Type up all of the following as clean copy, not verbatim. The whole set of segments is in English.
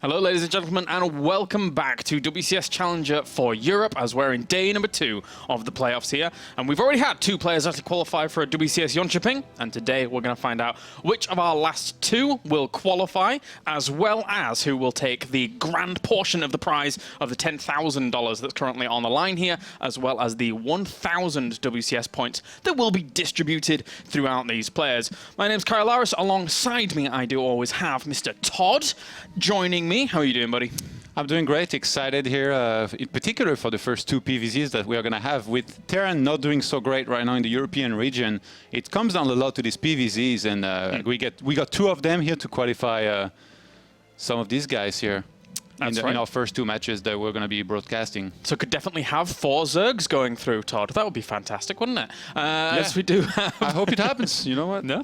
Hello, ladies and gentlemen, and welcome back to WCS Challenger for Europe, as we're in day number 2 of the playoffs here. And we've already had 2 players actually qualify for WCS Jönköping, and today we're going to find out which of our last 2 will qualify, as well as who will take the grand portion of the prize of the $10,000 that's currently on the line here, as well as the 1,000 WCS points that will be distributed throughout these players. My name's Kyle Laris. Alongside me, I do always have Mr. Todd joining me. How are you doing, buddy? I'm doing great. Excited here, in particular for the first 2 PvZs that we are going to have. With Terran not doing so great right now in the European region, it comes down a lot to these PvZs, and we got 2 of them here to qualify some of these guys here. In our first 2 matches that we're going to be broadcasting. So could definitely have 4 Zergs going through, Todd. That would be fantastic, wouldn't it? As we do have... I hope it happens. You know what? No?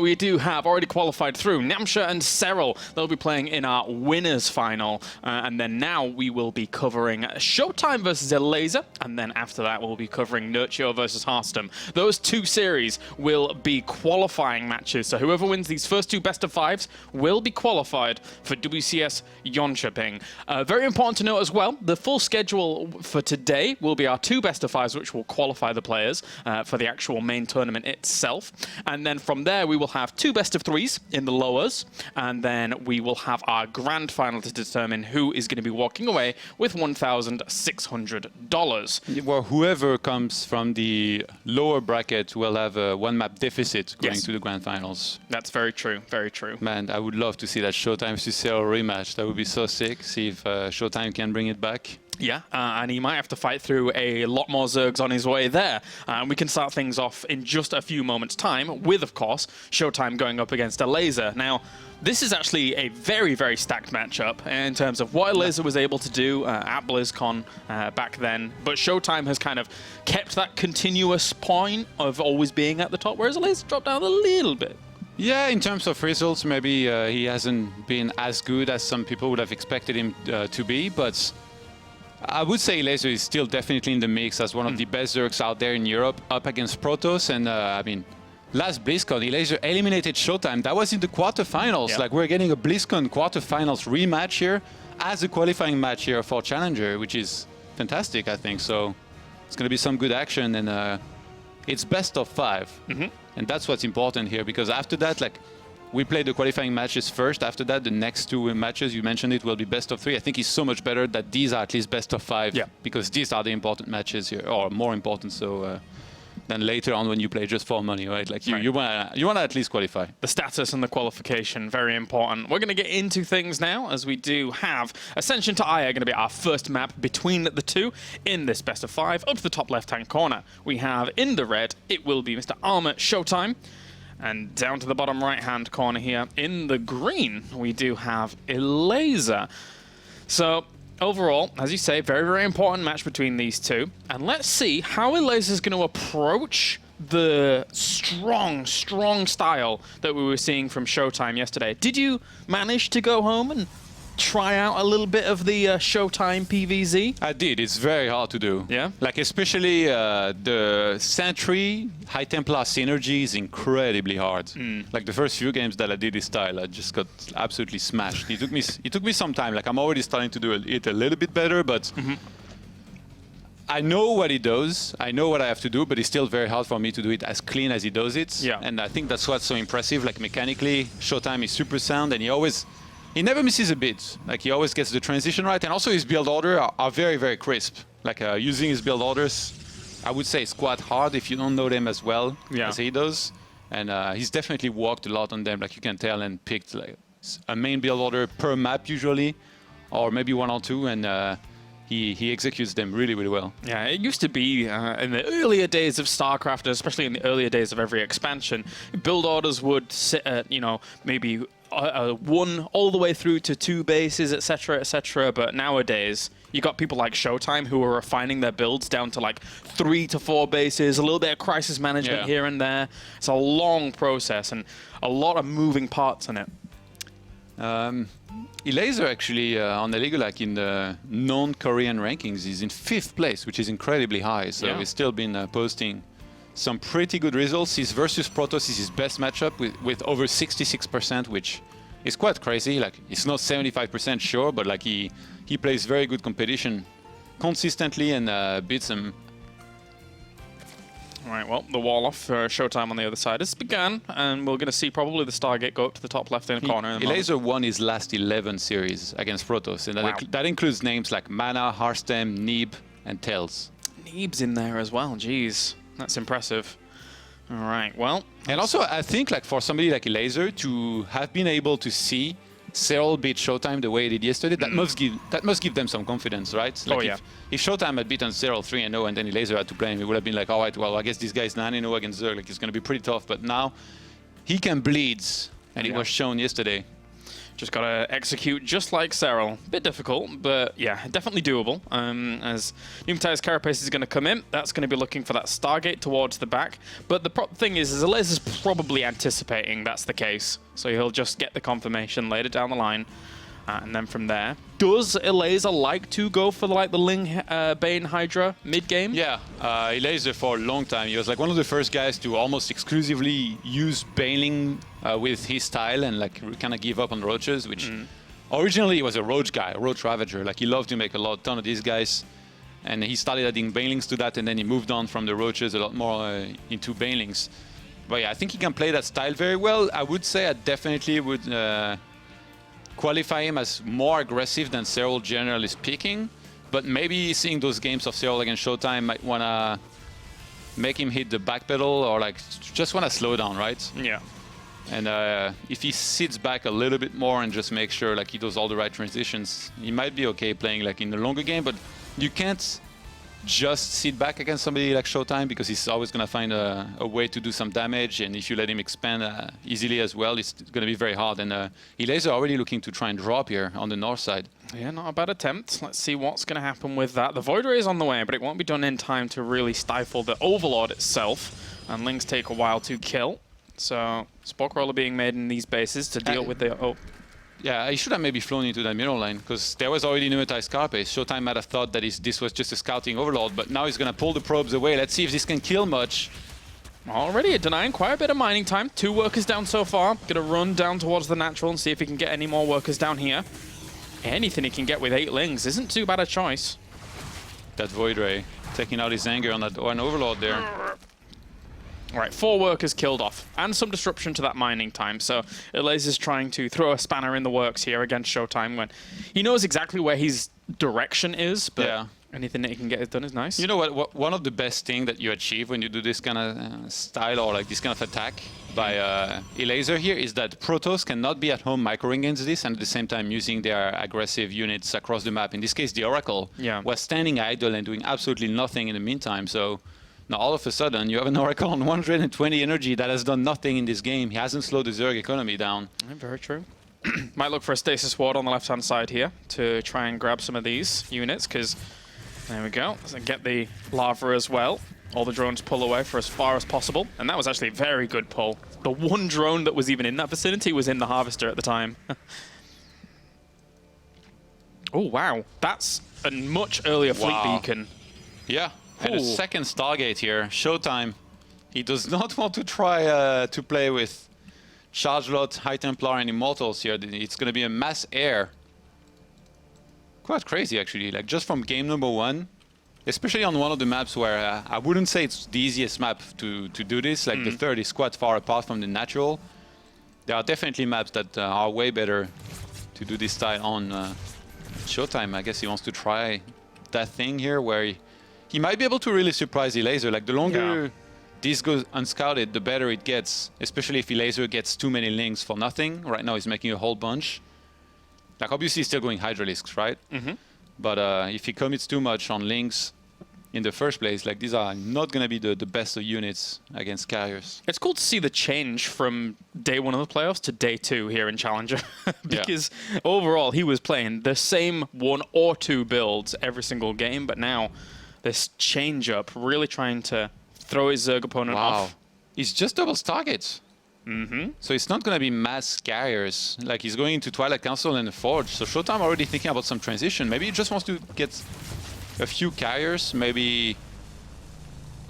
We do have already qualified through Namsha and Serral. They'll be playing in our winners final. And then now we will be covering ShoWTimE versus Elazer. And then after that, we'll be covering Nurture versus StarCraft. Those 2 series will be qualifying matches. So whoever wins these first 2 best of 5s will be qualified for WCS Jönköping. Very important to note as well, the full schedule for today will be our 2 best of 5s, which will qualify the players for the actual main tournament itself. And then from there, we will have 2 best of 3s in the lowers. And then we will have our grand final to determine who is going to be walking away with $1,600. Well, whoever comes from the lower bracket will have a 1 map deficit going to the grand finals. That's very true. Very true. Man, I would love to see that ShoWTimE vs. Serral rematch. That would be so sick. See if ShoWTimE can bring it back. Yeah, and he might have to fight through a lot more Zergs on his way there. And we can start things off in just a few moments' time with, of course, ShoWTimE going up against Elazer. Now, this is actually a very, very stacked matchup in terms of what Elazer was able to do at BlizzCon back then. But ShoWTimE has kind of kept that continuous point of always being at the top, whereas Elazer dropped down a little bit. Yeah, in terms of results, maybe he hasn't been as good as some people would have expected him to be, but I would say Elazer is still definitely in the mix as one of the best Zergs out there in Europe, up against Protoss. And I mean, last BlizzCon, Elazer eliminated ShoWTimE. That was in the quarterfinals. Yeah. Like, we're getting a BlizzCon quarterfinals rematch here as a qualifying match here for Challenger, which is fantastic, I think. So it's going to be some good action, and it's best of 5. And that's what's important here, because after that, like, we play the qualifying matches first. After that, the next 2 matches, you mentioned it, will be best of 3. I think it's so much better that these are at least best of 5, because these are the important matches here, or more important so than later on when you play just for money, right? Like, you want to at least qualify. The status and the qualification, very important. We're going to get into things now, as we do have Ascension to Aya going to be our first map between the 2 in this best of 5. Up to the top left-hand corner, we have in the red, it will be Mr. Armor ShoWTimE. And down to the bottom right-hand corner here, in the green, we do have Elazer. So, overall, as you say, very, very important match between these 2. And let's see how Elazer is going to approach the strong, strong style that we were seeing from ShoWTimE yesterday. Did you manage to go home and try out a little bit of the ShoWTimE PvZ? I did. It's very hard to do. Yeah? Like, especially the Sentry High Templar synergy is incredibly hard. Like, the first few games that I did this style, I just got absolutely smashed. It took me some time. Like, I'm already starting to do it a little bit better, but I know what he does. I know what I have to do, but it's still very hard for me to do it as clean as he does it. Yeah. And I think that's what's so impressive. Like, mechanically, ShoWTimE is super sound, and he never misses a bit. Like, he always gets the transition right, and also his build order are very, very crisp. Like, using his build orders, I would say it's quite hard if you don't know them as well as he does. And he's definitely worked a lot on them, like you can tell, and picked like a main build order per map usually, or maybe 1 or 2, and he executes them really, really well. Yeah, it used to be in the earlier days of StarCraft, especially in the earlier days of every expansion, build orders would sit at, you know, maybe 1 all the way through to 2 bases, etc., etc. But nowadays, you got people like ShoWTimE who are refining their builds down to like 3 to 4 bases, a little bit of crisis management here and there. It's a long process and a lot of moving parts in it. Elazer actually on the league, like in the non-Korean rankings, is in 5th place, which is incredibly high. So he's still been posting some pretty good results. His versus Protoss is his best matchup with over 66%, which is quite crazy. Like, it's not 75% sure, but like he plays very good competition consistently and beats him. All right, well, the wall off for ShoWTimE on the other side has begun, and we're going to see probably the Stargate go up to the top left-hand corner. Elazer won his last 11 series against Protoss, and that includes names like Mana, Hearthstem, Neeb, and Tails. Neeb's in there as well. Jeez, that's impressive. All right, well. And also, I think like for somebody like Elazer to have been able to see Serral beat ShoWTimE the way he did yesterday, that must give them some confidence, right? Like if ShoWTimE had beaten Serral 3-0 and then Elazer had to play him, it would have been like, all right, well, I guess this guy's 9-0 against Zerg. Like, it's going to be pretty tough. But now he can bleed, and it was shown yesterday. Just got to execute just like Serral. Bit difficult, but yeah, definitely doable. As Pneumatize Carapace is going to come in, that's going to be looking for that Stargate towards the back. But the thing is Elazer's probably anticipating that's the case. So he'll just get the confirmation later down the line. And then from there, does Elazer like to go for like the Ling Bane Hydra mid-game? Yeah, Elazer for a long time, he was like one of the first guys to almost exclusively use Baneling with his style and like kind of give up on roaches, which originally he was a roach guy, a roach ravager. Like he loved to make a ton of these guys, and he started adding Banelings to that, and then he moved on from the roaches a lot more into Banelings. But yeah, I think he can play that style very well. I would say I definitely would qualify him as more aggressive than Serral, generally speaking, but maybe seeing those games of Serral against ShoWTimE might want to make him hit the back pedal or like just want to slow down, right? Yeah. And if he sits back a little bit more and just make sure like he does all the right transitions, he might be okay playing like in the longer game, but you can't just sit back against somebody like ShoWTimE because he's always going to find a way to do some damage, and if you let him expand easily as well, it's going to be very hard. And Elazer already looking to try and drop here on the north side. Yeah, not a bad attempt. Let's see what's going to happen with that. The Void Ray is on the way, but it won't be done in time to really stifle the Overlord itself, and Lings take a while to kill. So Spork Roller being made in these bases to deal with the... Yeah, he should have maybe flown into that middle line, because there was already Pneumatized Carapace. ShoWTimE might have thought that this was just a scouting overlord, but now he's going to pull the probes away. Let's see if this can kill much. Already denying quite a bit of mining time. 2 workers down so far. Going to run down towards the natural and see if he can get any more workers down here. Anything he can get with 8 Lings isn't too bad a choice. That Void Ray, taking out his anger on that one overlord there. All right, 4 workers killed off, and some disruption to that mining time. So Elazer's trying to throw a spanner in the works here against ShoWTimE when he knows exactly where his direction is, but anything that he can get done is nice. You know what? One of the best things that you achieve when you do this kind of style or like this kind of attack by Elazer here is that Protoss cannot be at home microing against this and at the same time using their aggressive units across the map. In this case, the Oracle was standing idle and doing absolutely nothing in the meantime. So now all of a sudden you have an Oracle on 120 energy that has done nothing in this game. He hasn't slowed the Zerg economy down. Very true. Might look for a Stasis Ward on the left-hand side here to try and grab some of these units, because there we go. So get the lava as well. All the drones pull away for as far as possible, and that was actually a very good pull. The one drone that was even in that vicinity was in the Harvester at the time. Oh, wow. That's a much earlier fleet beacon. Yeah. And a second Stargate here. ShoWTimE. He does not want to try to play with Charge Lot, High Templar, and Immortals here. It's going to be a mass air. Quite crazy, actually. Like, just from game number 1, especially on one of the maps where I wouldn't say it's the easiest map to do this. Like, the third is quite far apart from the natural. There are definitely maps that are way better to do this style on. ShoWTimE, I guess he wants to try that thing here where he might be able to really surprise Elazer. Like, the longer this goes unscouted, the better it gets, especially if Elazer gets too many Lings for nothing. Right now he's making a whole bunch. Like, obviously he's still going Hydralisks, right? But if he commits too much on Lings in the first place, like, these are not going to be the best of units against carriers. It's cool to see the change from day 1 of the playoffs to day 2 here in Challenger. Because overall he was playing the same 1 or 2 builds every single game, but now this change-up, really trying to throw his Zerg opponent off. He's just double targets. So it's not going to be mass carriers. Like, he's going into Twilight Council and the Forge. So ShoWTimE already thinking about some transition. Maybe he just wants to get a few carriers. Maybe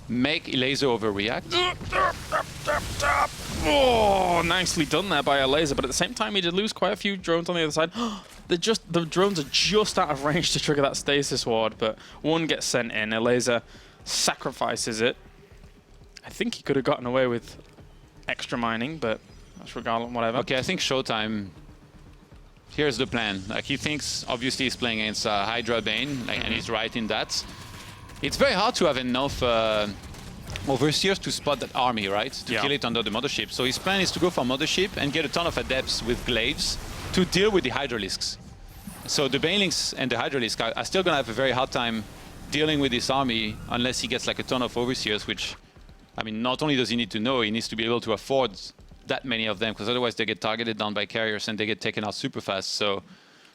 make Elazer overreact. Oh, nicely done there by Elazer, but at the same time he did lose quite a few drones on the other side. The drones are just out of range to trigger that stasis ward, but one gets sent in. Elazer sacrifices it. I think he could have gotten away with extra mining, but that's regardless, whatever. Okay, I think ShoWTimE, here's the plan. Like, he thinks, obviously he's playing against Hydra Bane, like, and he's right in that. It's very hard to have enough overseers to spot that army, right? To kill it under the mothership. So his plan is to go for mothership and get a ton of adepts with glaives to deal with the Hydralisks. So the Banelings and the Hydralisk are still going to have a very hard time dealing with this army unless he gets like a ton of overseers, which, I mean, not only does he need to know, he needs to be able to afford that many of them, because otherwise they get targeted down by carriers and they get taken out super fast. So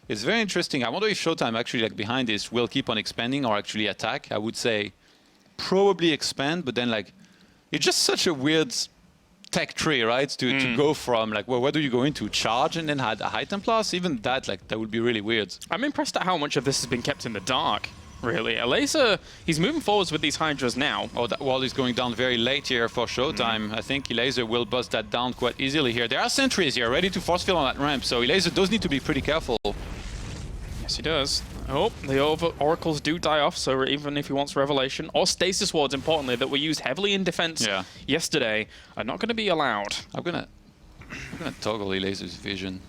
it's very interesting. I wonder if ShoWTimE actually, like, behind this will keep on expanding or actually attack. I would say probably expand, but then, like, it's just such a weird tech tree, right? To go from, like, well, where do you go into? Charge and then add a High Templars? Even that, like, that would be really weird. I'm impressed at how much of this has been kept in the dark, really. Elazer, he's moving forwards with these Hydras now. Oh, that wall is going down very late here for ShoWTimE. I think Elazer will bust that down quite easily here. There are sentries here ready to force field on that ramp, so Elazer does need to be pretty careful. Yes, he does. Oh, the oracles do die off, so even if he wants Revelation, or Stasis Wards, importantly, that were used heavily in defense yesterday, are not going to be allowed. I'm gonna toggle Elazer's vision.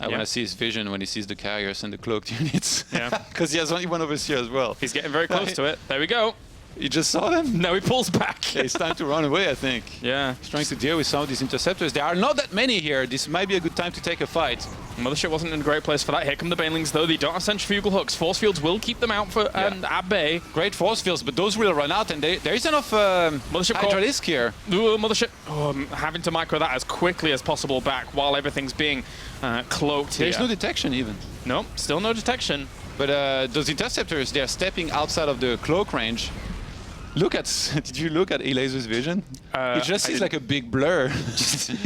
I want to see his vision when he sees the carriers and the cloaked units. Yeah. Because he has only one overseer as well. He's getting very close to it. There we go. You just saw them? No, he pulls back. Yeah, it's time to run away, I think. Yeah. He's trying to deal with some of these interceptors. There are not that many here. This might be a good time to take a fight. Mothership wasn't in a great place for that. Here come the Banelings, though. They don't have centrifugal hooks. Force fields will keep them out for and at bay. Great force fields, but those will run out, and there is enough Mothership Hydralisk here. Ooh, Mothership having to micro that as quickly as possible back while everything's being cloaked here. There's no detection even. Nope, still no detection. But those interceptors, they're stepping outside of the cloak range. Look at, did you look at Elazer's vision? It just sees like a big blur.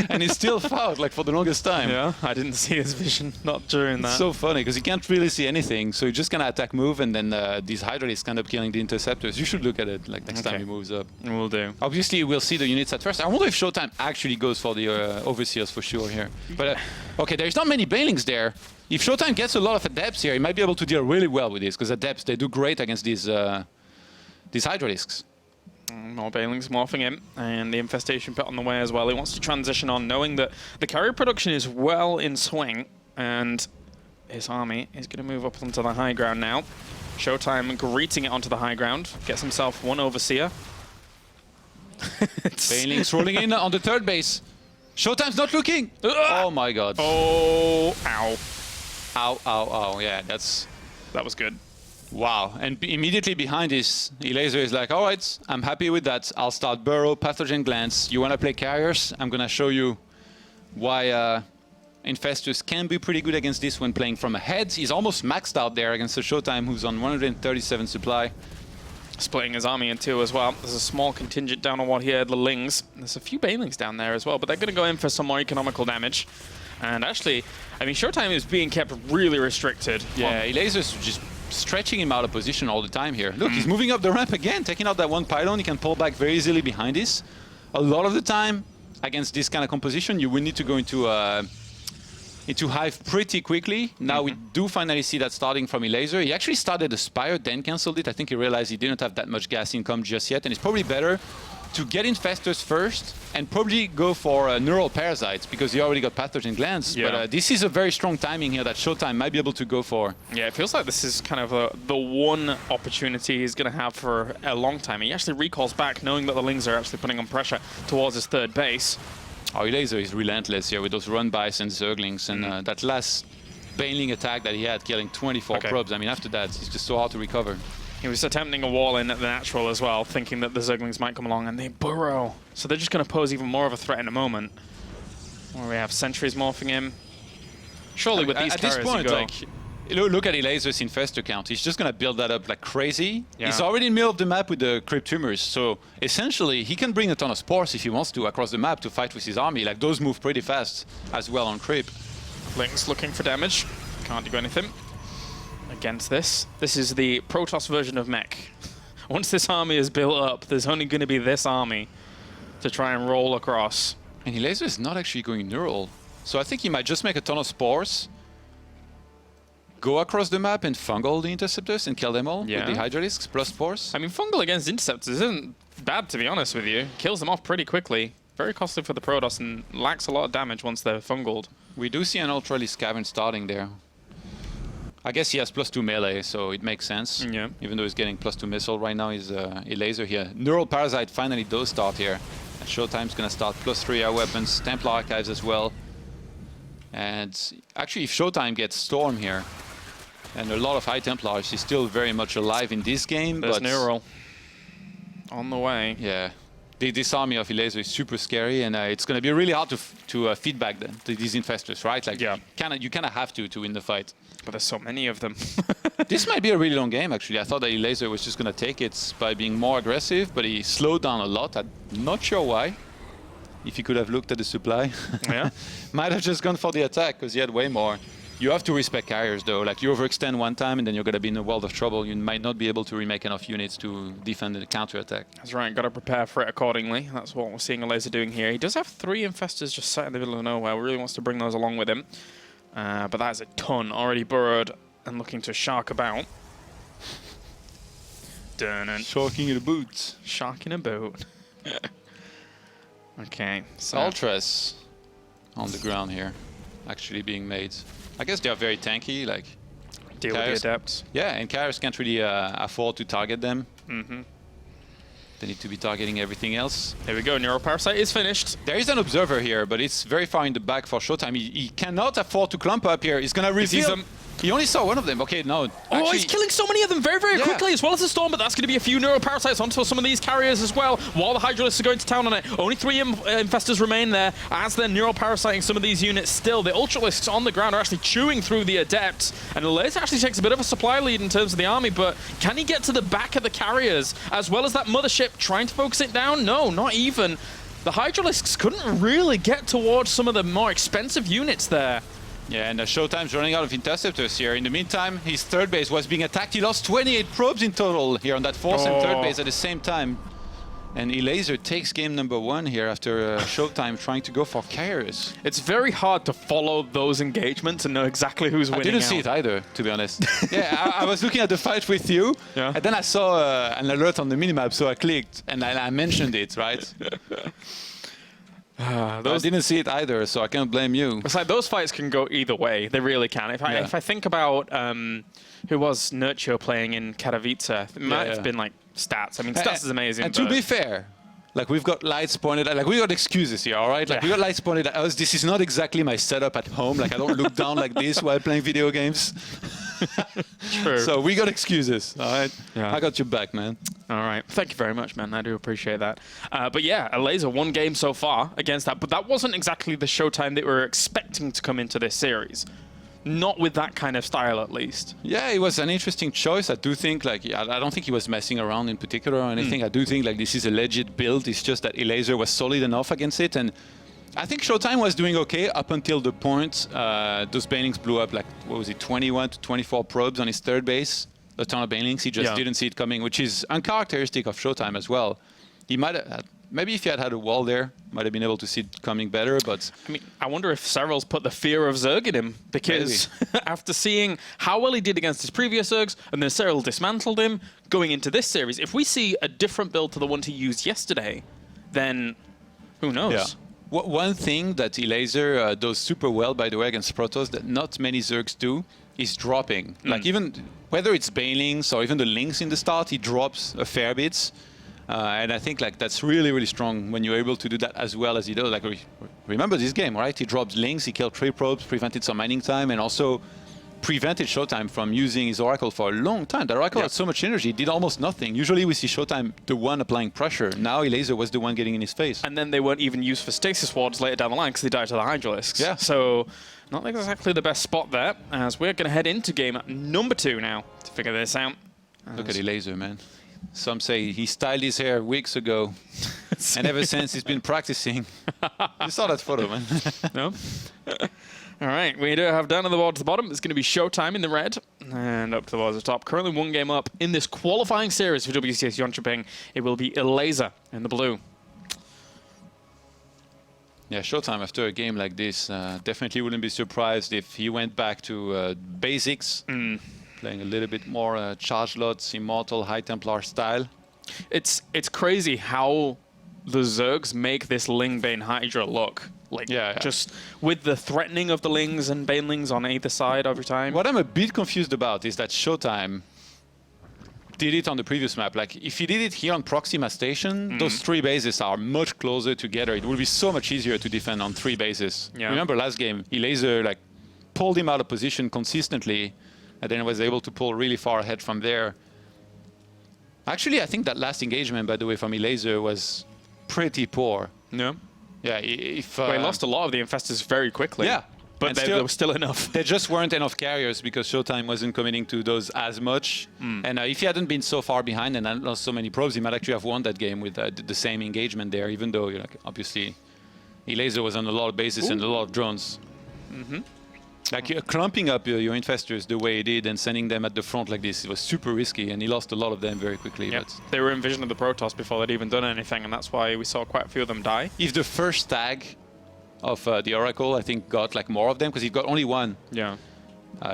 And he's still fouled, like, for the longest time. Yeah, I didn't see his vision, not during that. It's so funny, because he can't really see anything, so he's just gonna attack move, and then these Hydralisks end up killing the interceptors. You should look at it, like, next time he moves up. We'll do. Obviously, we'll see the units at first. I wonder if ShoWTimE actually goes for the Overseers for sure here. But, okay, there's not many Banelings there. If ShoWTimE gets a lot of Adepts here, he might be able to deal really well with this, because Adepts, they do great against these Hydralisks. More Banelings morphing in, and the Infestation Pit on the way as well. He wants to transition on, knowing that the carrier production is well in swing, and his army is going to move up onto the high ground now. ShoWTimE greeting it onto the high ground, gets himself one Overseer. Banelings rolling in on the third base. ShoWTimE's not looking! Oh my god. Oh, ow. Ow, ow, ow. Yeah, that was good. Wow, and immediately behind this, Elazer is like, all right, I'm happy with that. I'll start Burrow, Pathogen Glance. You want to play carriers? I'm going to show you why Infestors can be pretty good against this when playing from ahead. He's almost maxed out there against the ShoWTimE, who's on 137 supply. Splitting his army in two as well. There's a small contingent down on what here, the Lings. There's a few Banelings down there as well, but they're going to go in for some more economical damage. And actually, I mean, ShoWTimE is being kept really restricted. Yeah, Elazer's just stretching him out of position all the time here. Look, he's moving up the ramp again, taking out that one pylon. He can pull back very easily behind this. A lot of the time, against this kind of composition, you will need to go into Hive pretty quickly. Now we do finally see that starting from Elazer. He actually started a Spire, then cancelled it. I think he realized he didn't have that much gas income just yet, and it's probably better to get Infestors first and probably go for Neural Parasites, because he already got Pathogen Glance. Yeah. But this is a very strong timing here that ShoWTimE might be able to go for. Yeah, it feels like this is kind of the one opportunity he's going to have for a long time. He actually recalls back, knowing that the Lings are actually putting on pressure towards his third base. Oh, Elazer is relentless here with those run-bys and Zerglings, and that last Baneling attack that he had, killing 24 probes. I mean, after that, it's just so hard to recover. He was attempting a wall in at the natural as well, thinking that the Zerglings might come along, and they burrow. So they're just going to pose even more of a threat in a moment. Where we have sentries morphing in. Surely with these carriers, at this point, like, look at Elazer's Infestor count. He's just going to build that up like crazy. Yeah. He's already in the middle of the map with the Crypt Tumors, so essentially he can bring a ton of spores if he wants to across the map to fight with his army. Like, those move pretty fast as well on Crypt. Lynx looking for damage. Can't do anything against this. This is the Protoss version of mech. Once this army is built up, there's only going to be this army to try and roll across. And Elazer is not actually going neural. So I think he might just make a ton of spores, go across the map and fungal the interceptors and kill them all with the Hydralisks plus spores. I mean, fungal against interceptors isn't bad, to be honest with you. Kills them off pretty quickly. Very costly for the Protoss and lacks a lot of damage once they're fungaled. We do see an Ultralisk Cavern starting there. I guess he has +2 melee, so it makes sense. Yeah. Even though he's getting +2 missile right now, he's Elazer here. Neural Parasite finally does start here. And ShoWTimE's gonna start +3 air weapons, Templar Archives as well. And actually, if ShoWTimE gets Storm here, and a lot of High Templars, he's still very much alive in this game. There's but neural on the way. Yeah. This army of Elazer is super scary, and it's going to be really hard to feedback them to these infestors, right? Like, you kind of have to win the fight. But there's so many of them. This might be a really long game, actually. I thought that Elazer was just going to take it by being more aggressive, but he slowed down a lot. I'm not sure why. If he could have looked at the supply. Yeah. Might have just gone for the attack, because he had way more. You have to respect carriers, though. Like, you overextend one time, and then you're going to be in a world of trouble. You might not be able to remake enough units to defend the counter-attack. That's right, got to prepare for it accordingly. That's what we're seeing Elazer doing here. He does have 3 infestors just sat in the middle of nowhere. Really wants to bring those along with him. But that is a ton already burrowed and looking to shark about. Sharking in the boots. Shark in a boat. Okay, so Ultras on the ground here, actually being made. I guess they are very tanky, like... Deal with the Adepts. Yeah, and carriers can't really afford to target them. Mm-hmm. They need to be targeting everything else. There we go, Neural Parasite is finished. There is an Observer here, but it's very far in the back for ShoWTimE. He cannot afford to clump up here. He's gonna reveal... He only saw one of them. Okay, no. Oh, he's killing so many of them very, very quickly, as well as the Storm, but that's going to be a few Neural Parasites onto some of these carriers as well, while the Hydralisks are going to town on it. Only 3 infestors remain there, as they're Neural Parasiting some of these units still. The Ultralisks on the ground are actually chewing through the Adepts, and Elazer actually takes a bit of a supply lead in terms of the army, but can he get to the back of the carriers, as well as that Mothership trying to focus it down? No, not even. The Hydralisks couldn't really get towards some of the more expensive units there. Yeah, and ShoWTimE's running out of interceptors here. In the meantime, his third base was being attacked. He lost 28 probes in total here on that fourth and third base at the same time. And Elazer takes game number 1 here after ShoWTimE trying to go for carriers. It's very hard to follow those engagements and know exactly who's winning. I didn't see it either, to be honest. Yeah, I was looking at the fight with you, and then I saw an alert on the minimap, so I clicked, and I mentioned it, right? I didn't see it either, so I can't blame you. It's like those fights can go either way. They really can. If I think about who was Nurture playing in Katowice, it might have been like Stats. I mean, Stats is amazing. And to be fair, like we've got lights pointed at, like we got excuses here, all right? Like we got lights pointed at us. This is not exactly my setup at home. Like I don't look down like this while playing video games. True. So we got excuses, all right? Yeah. I got your back, man. All right. Thank you very much, man. I do appreciate that. But yeah, Elazer 1 game so far against that, but that wasn't exactly the ShoWTimE that we were expecting to come into this series. Not with that kind of style, at least. Yeah, it was an interesting choice. I do think, like, I don't think he was messing around in particular or anything. I do think, like, this is a legit build. It's just that Elazer was solid enough against it. And I think ShoWTimE was doing okay up until the point those Banelings blew up, like, what was it, 21 to 24 probes on his third base. A ton of Banelings. He just didn't see it coming, which is uncharacteristic of ShoWTimE as well. He might have... Maybe if he had a wall there, might have been able to see it coming better, but... I mean, I wonder if Serral's put the fear of Zerg in him, because after seeing how well he did against his previous Zergs, and then Serral dismantled him, going into this series, if we see a different build to the one he used yesterday, then who knows? Yeah. One thing that Elazer does super well, by the way, against Protoss, that not many Zergs do, is dropping. Like even, whether it's Banelings or even the Lynx in the start, he drops a fair bit. And I think like that's really, really strong when you're able to do that as well as he does. Like remember this game, right? He dropped Lynx, he killed 3 probes, prevented some mining time, and also prevented ShoWTimE from using his Oracle for a long time. The Oracle had so much energy, did almost nothing. Usually we see ShoWTimE the one applying pressure. Now Elazer was the one getting in his face. And then they weren't even used for stasis wards later down the line because they died to the Hydralisks. Yeah. So not exactly the best spot there, as we're going to head into game number 2 now to figure this out. Look at Elazer, man. Some say he styled his hair weeks ago, and ever since he's been practicing. You saw that photo, man. No? All right, we do have down on the board to the bottom. It's going to be ShoWTimE in the red, and up to the board at the top. Currently 1 game up in this qualifying series for WCS Jönköping. It will be Elazer in the blue. Yeah, ShoWTimE after a game like this, definitely wouldn't be surprised if he went back to basics, playing a little bit more charge lots, Immortal, High Templar style. It's crazy how the Zergs make this Ling Bane Hydra look. Like, just with the threatening of the Lings and Banelings on either side every time. What I'm a bit confused about is that ShoWTimE did it on the previous map. Like, if he did it here on Proxima Station, those 3 bases are much closer together. It would be so much easier to defend on 3 bases. Yeah. Remember last game, Elazer like pulled him out of position consistently, and then was able to pull really far ahead from there. Actually, I think that last engagement, by the way, from Elazer was pretty poor. Yeah. Yeah, if... Well, he lost a lot of the Infestors very quickly. Yeah. But there was still enough. There just weren't enough carriers because ShoWTimE wasn't committing to those as much. And if he hadn't been so far behind and hadn't lost so many probes, he might actually have won that game with the same engagement there, even though, obviously, Elazer was on a lot of bases and a lot of drones. Like, clumping up your Infestors the way he did and sending them at the front like this, it was super risky, and he lost a lot of them very quickly. Yep. But They were in vision of the Protoss before they'd even done anything, and that's why we saw quite a few of them die. if the first tag of the Oracle, I think, got like more of them, because he got only one, Yeah.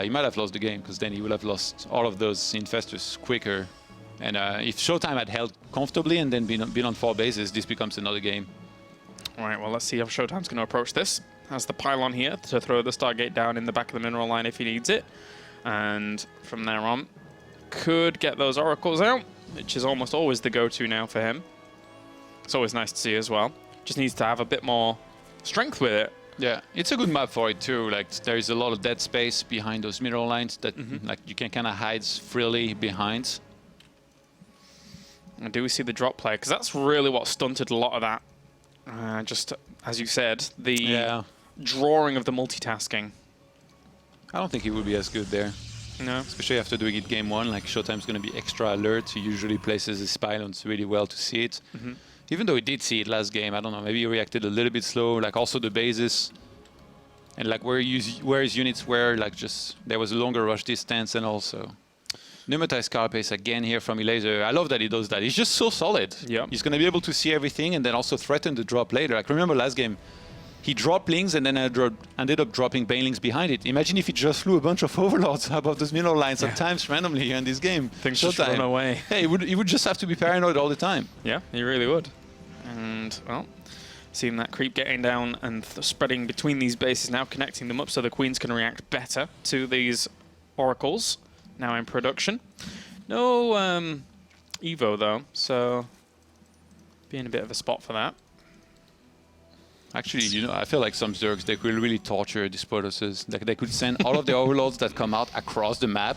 he might have lost the game, because then he would have lost all of those Infestors quicker. And if ShoWTimE had held comfortably and then been on 4 bases, this becomes another game. All right, well, let's see how ShoWTimE's going to approach this. Has the pylon here to throw the Stargate down in the back of the mineral line if he needs it. And from there on, could get those Oracles out, which is almost always the go-to now for him. It's always nice to see as well. Just needs to have a bit more strength with it. Yeah, it's a good map for it too. Like, there is a lot of dead space behind those mineral lines that like you can kind of hide freely behind. And do we see the drop play? Because that's really what stunted a lot of that. Just, as you said, the drawing of the multitasking. I don't think he would be as good there. No. Especially after doing it game 1, like ShoWTimE's going to be extra alert. He usually places his pylons really well to see it. Even though he did see it last game, I don't know, maybe he reacted a little bit slow. Like, also the bases and like where his units were, like, just there was a longer rush distance. And also pneumatized carapace again here from Elazer. I love that he does that. He's just so solid. Yeah. He's going to be able to see everything and then also threaten the drop later. Like, remember last game, he dropped Lings and then ended up dropping Banelings behind it. Imagine if he just flew a bunch of Overlords above those mineral lines at times randomly here in this game. Things just run away. Hey, he would just have to be paranoid all the time. Yeah, he really would. And, well, seeing that creep getting down and spreading between these bases now, connecting them up so the Queens can react better to these Oracles now in production. No Evo, though, so being a bit of a spot for that. Actually, I feel like some Zergs, they could really torture these Protosses. Like, they could send all of the Overlords that come out across the map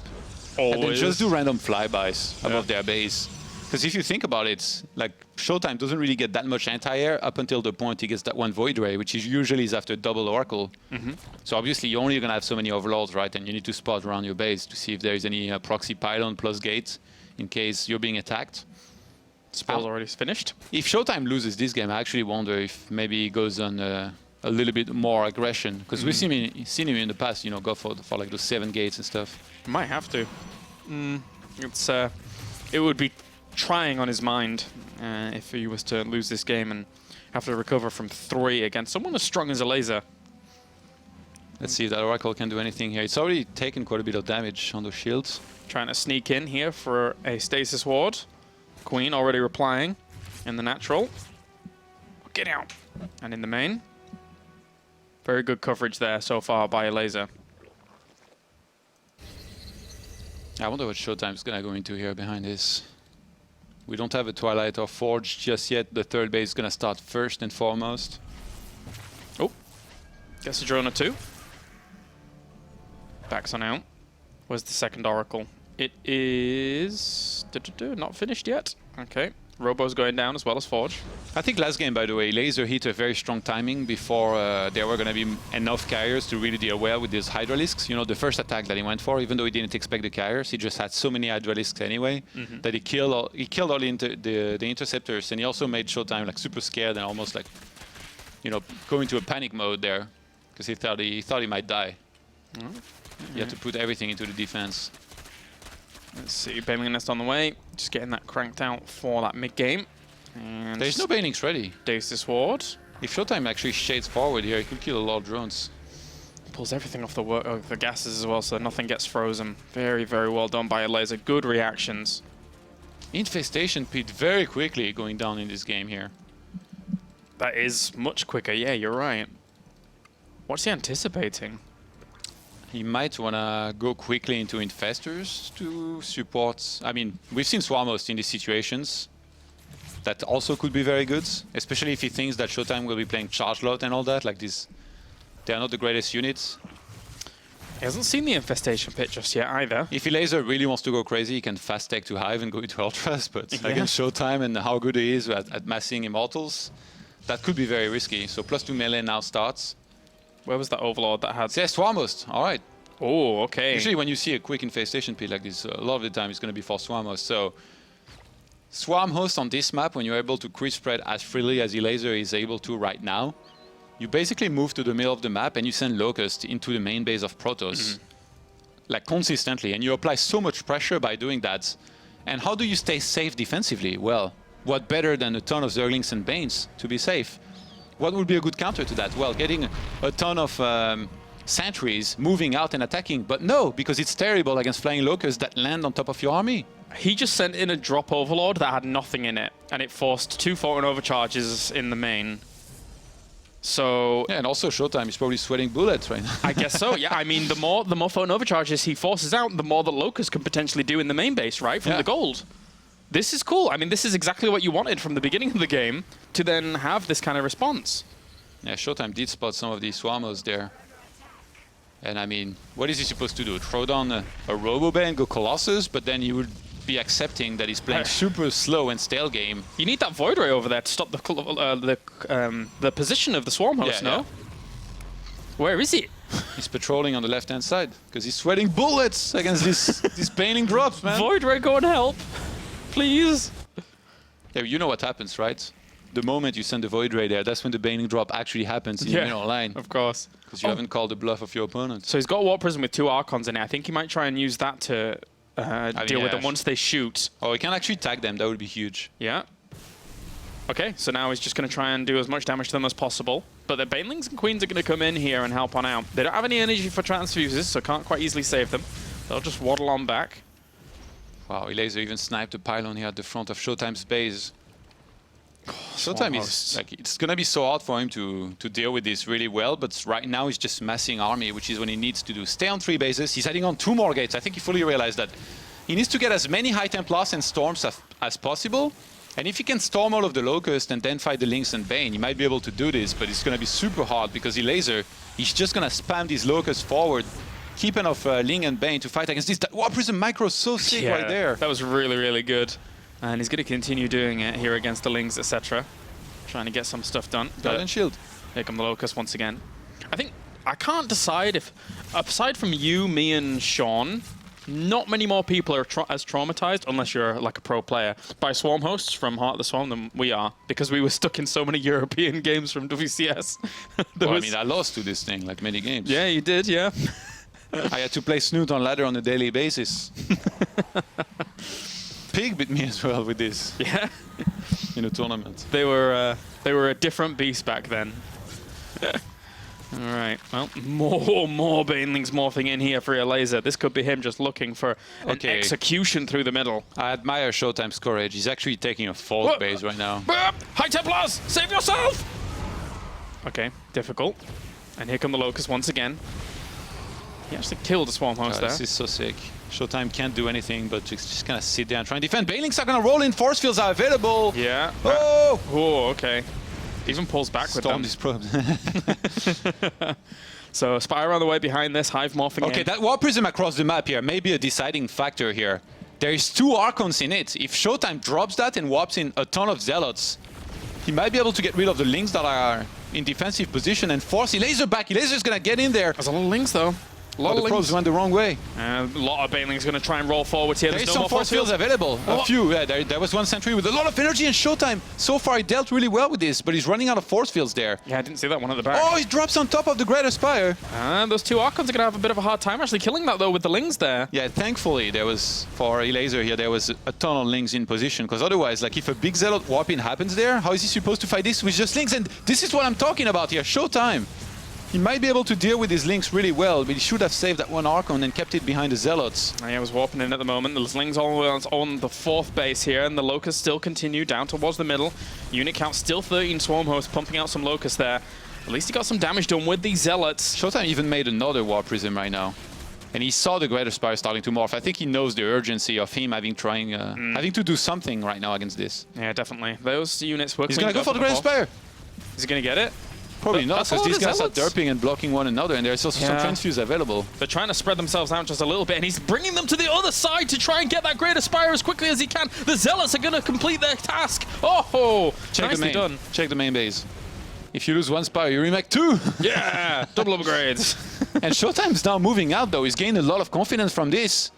and then just do random flybys above their base. Because if you think about it, like, ShoWTimE doesn't really get that much anti-air up until the point he gets that one Void Ray, which is usually is after double Oracle. So obviously you're only going to have so many Overlords, right? And you need to spot around your base to see if there is any proxy pylon plus gates in case you're being attacked. Spell's already finished. If ShoWTimE loses this game, I actually wonder if maybe he goes on a little bit more aggression. Because we've seen him in the past, go for like those 7 gates and stuff. Might have to. It would be trying on his mind if he was to lose this game and have to recover from 3 against someone as strong as Elazer. Let's see if that Oracle can do anything here. It's already taken quite a bit of damage on those shields. Trying to sneak in here for a stasis ward. Queen already replying in the natural. Get out. And in the main. Very good coverage there so far by Elazer. I wonder what ShoWTimE's going to go into here behind this. We don't have a Twilight or Forge just yet. The third base is going to start first and foremost. Oh, guess a drone or 2. Backs on out. Where's the second Oracle? It is not finished yet. Okay, Robo's going down as well as Forge. I think last game, by the way, Elazer hit a very strong timing before there were going to be enough carriers to really deal well with these Hydralisks. The first attack that he went for, even though he didn't expect the carriers, he just had so many Hydralisks anyway that he killed all the interceptors, and he also made ShoWTimE like super scared and almost like, go into a panic mode there because he thought he might die. He had to put everything into the defense. Let's see, Baneling Nest on the way. Just getting that cranked out for that mid-game. And there's no Banelings ready. Stasis Ward. If ShoWTimE actually shades forward here, he could kill a lot of drones. Pulls everything off the gases as well, so nothing gets frozen. Very, very well done by Elazer. Good reactions. Infestation pit very quickly going down in this game here. That is much quicker. Yeah, you're right. What's he anticipating? He might want to go quickly into Infestors to support. I mean, we've seen Swarmhost in these situations. That also could be very good, especially if he thinks that ShoWTimE will be playing Charge Lot and all that. Like this, they are not the greatest units. He hasn't seen the Infestation pit just yet either. If Elazer really wants to go crazy, he can fast tech to Hive and go into Ultras, but against ShoWTimE and how good he is at massing Immortals, that could be very risky. So +2 melee now starts. Where was that Overlord that had... CS Swarmhost, all right. Oh, okay. Usually when you see a quick Infestation pit like this, a lot of the time it's going to be for Swarmhost. So Swarmhost on this map, when you're able to crit spread as freely as Elazer is able to right now, you basically move to the middle of the map and you send Locust into the main base of Protoss. Like consistently, and you apply so much pressure by doing that. And how do you stay safe defensively? Well, what better than a ton of Zerglings and Banes to be safe? What would be a good counter to that? Well, getting a ton of sentries moving out and attacking, but no, because it's terrible against flying Locusts that land on top of your army. He just sent in a drop Overlord that had nothing in it, and it forced 2 Photon Overcharges in the main. So yeah, and also ShoWTimE is probably sweating bullets right now. I guess so. Yeah, I mean, the more Photon Overcharges he forces out, the more that Locust can potentially do in the main base, right? From the gold. This is cool. I mean, this is exactly what you wanted from the beginning of the game to then have this kind of response. Yeah, ShoWTimE did spot some of these Swarmos there. And I mean, what is he supposed to do? Throw down a Robo-Bay and go Colossus, but then he would be accepting that he's playing super slow and stale game. You need that Void Ray over there to stop the position of the Swarm host, no? Where is he? He's patrolling on the left-hand side because he's sweating bullets against these painting drops, man. Void Ray, go and help, please. Yeah, you know what happens, right? The moment you send the Void Ray there, that's when the Baning drop actually happens in the middle line. Of course. Because you haven't called the bluff of your opponent. So he's got a Warp Prism with 2 Archons in it. I think he might try and use that to deal with them once they shoot. Oh, he can actually tag them. That would be huge. Yeah. Okay, so now he's just going to try and do as much damage to them as possible. But the Banelings and Queens are going to come in here and help on out. They don't have any energy for transfuses, so can't quite easily save them. They'll just waddle on back. Wow, Elazer even sniped a pylon here at the front of ShoWTimE's base. ShoWTimE is like, it's gonna be so hard for him to deal with this really well, but right now he's just massing army, which is what he needs to do. Stay on 3 bases. He's heading on 2 more gates. I think he fully realized that he needs to get as many High Templars and Storms as possible. And if he can storm all of the Locusts and then fight the Lynx and Bane, he might be able to do this, but it's gonna be super hard because Elazer, he's just gonna spam these Locusts forward, keep enough Ling and Bane to fight against this. Warp Prism Micro so sick right there. That was really, really good. And he's going to continue doing it here against the Lings, etc. Trying to get some stuff done. Guardian Shield. Here come the Locusts once again. I can't decide if, aside from you, me, and Sean, not many more people are as traumatized, unless you're like a pro player, by Swarm hosts from Heart of the Swarm than we are, because we were stuck in so many European games from WCS. Well, I mean, I lost to this thing, like many games. Yeah, you did, yeah. I had to play Snoot on ladder on a daily basis. Pig bit me as well with this. Yeah. In a tournament. They were a different beast back then. All right. Well, more Banelings morphing in here for Elazer. This could be him just looking for an execution through the middle. I admire ShoWTimE's courage. He's actually taking a false base right now. High Templars, save yourself! Okay, difficult. And here come the Locusts once again. He actually killed the Swarm host there. This is so sick. ShoWTimE can't do anything but just kind of sit there and try and defend. Banelings are going to roll in. Force fields are available. Yeah. Oh! Oh, okay. Even pulls back with them. Storm these probes. So Spire on the way behind this. Hive morphing in. Okay, that Warp Prism across the map here may be a deciding factor here. There is 2 Archons in it. If ShoWTimE drops that and warps in a ton of Zealots, he might be able to get rid of the Lings that are in defensive position and force Elazer back. Elazer's going to get in there. There's a lot of Lings, though. The probes went the wrong way. A lot of Banelings going to try and roll forwards here. There's no some more force fields available. A few. Yeah, there was one sentry with a lot of energy and ShoWTimE. So far, he dealt really well with this, but he's running out of force fields there. Yeah, I didn't see that one at the back. Oh, he drops on top of the Greater Spire. Those two Archons are going to have a bit of a hard time actually killing that, though, with the Lings there. Yeah, thankfully, there was, for Elazer here, there was a ton of Lings in position, because otherwise, like, if a big Zealot warp-in happens there, how is he supposed to fight this with just Lings? And this is what I'm talking about here, ShoWTimE. He might be able to deal with his Lings really well, but he should have saved that one Archon and kept it behind the Zealots. Yeah, I was warping in at the moment. The Lings on the 4th base here, and the Locusts still continue down towards the middle. Unit count still 13 Swarm Hosts, pumping out some Locusts there. At least he got some damage done with these Zealots. ShoWTimE even made another Warp Prism right now. And he saw the Greater Spire starting to morph. I think he knows the urgency of him having to do something right now against this. Yeah, definitely. Those units work. He's going to go for the Greater Spire. Is he going to get it? Probably not, because these guys are derping and blocking one another, and there's also some transfuse available. They're trying to spread themselves out just a little bit, and he's bringing them to the other side to try and get that Greater Spire as quickly as he can. The Zealots are going to complete their task. Oh, nicely done. Check the main base. If you lose one Spire, you remake 2. Yeah, double upgrades. And ShoWTimE's now moving out, though. He's gained a lot of confidence from this.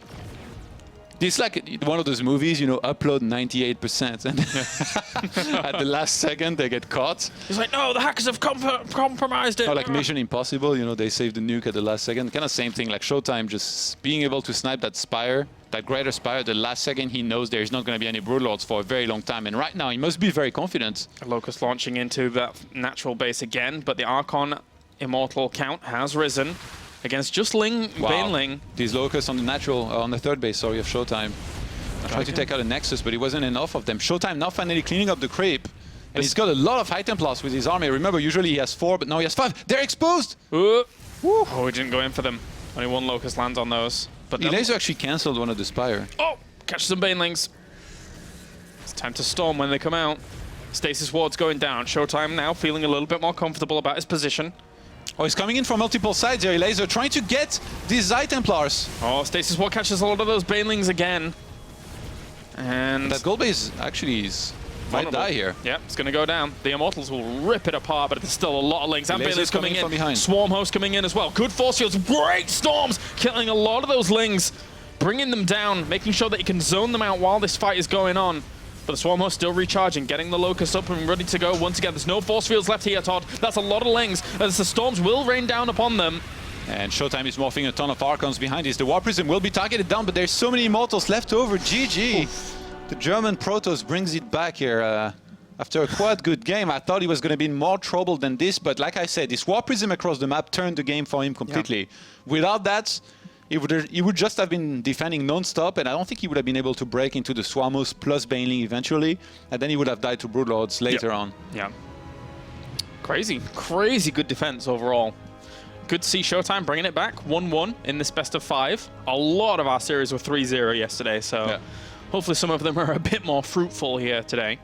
This is like one of those movies, you know, upload 98%, and at the last second they get caught. He's like, no, the hackers have compromised it. Or like Mission Impossible, you know, they save the nuke at the last second. Kind of same thing, like ShoWTimE just being able to snipe that Spire, that Greater Spire, the last second he knows there's not going to be any Broodlords for a very long time. And right now he must be very confident. Locust launching into that natural base again, but the Archon Immortal count has risen. Against just Baneling. These Locusts on the natural, on the 3rd base, sorry, of ShoWTimE. Tried to take out a Nexus, but it wasn't enough of them. ShoWTimE now finally cleaning up the creep. And he's got a lot of High Templars with his army. Remember, usually he has 4, but now he has 5. They're exposed! Oh, he didn't go in for them. Only one Locust lands on those. But Elazer actually cancelled one of the Spire. Oh, catch some Banelings. It's time to storm when they come out. Stasis Ward's going down. ShoWTimE now feeling a little bit more comfortable about his position. Oh, he's coming in from multiple sides here, Elazer, trying to get these High Templars. Oh, Stasis Ward catches a lot of those Banelings again. And that gold base actually might die here. Yeah, it's going to go down. The Immortals will rip it apart, but there's still a lot of Lings. And Banelings coming in. From behind. Swarm Host coming in as well. Good force fields, great storms, killing a lot of those Lings, bringing them down, making sure that he can zone them out while this fight is going on. But the Swarm Host still recharging, getting the Locust up and ready to go once again. There's no force fields left here, Todd. That's a lot of Lings, as the storms will rain down upon them. And ShoWTimE is morphing a ton of Archons behind this. The Warp Prism will be targeted down, but there's so many Immortals left over. GG. Oof. The German Protoss brings it back here. After a quite good game, I thought he was going to be in more trouble than this, but like I said, this Warp Prism across the map turned the game for him completely. Yeah. Without that, he would just have been defending non-stop, and I don't think he would have been able to break into the Swarmos plus Baneling eventually, and then he would have died to Broodlords later on. Yeah. Crazy good defense overall. Good to see ShoWTimE bringing it back, 1-1 in this best of 5. A lot of our series were 3-0 yesterday, so hopefully some of them are a bit more fruitful here today.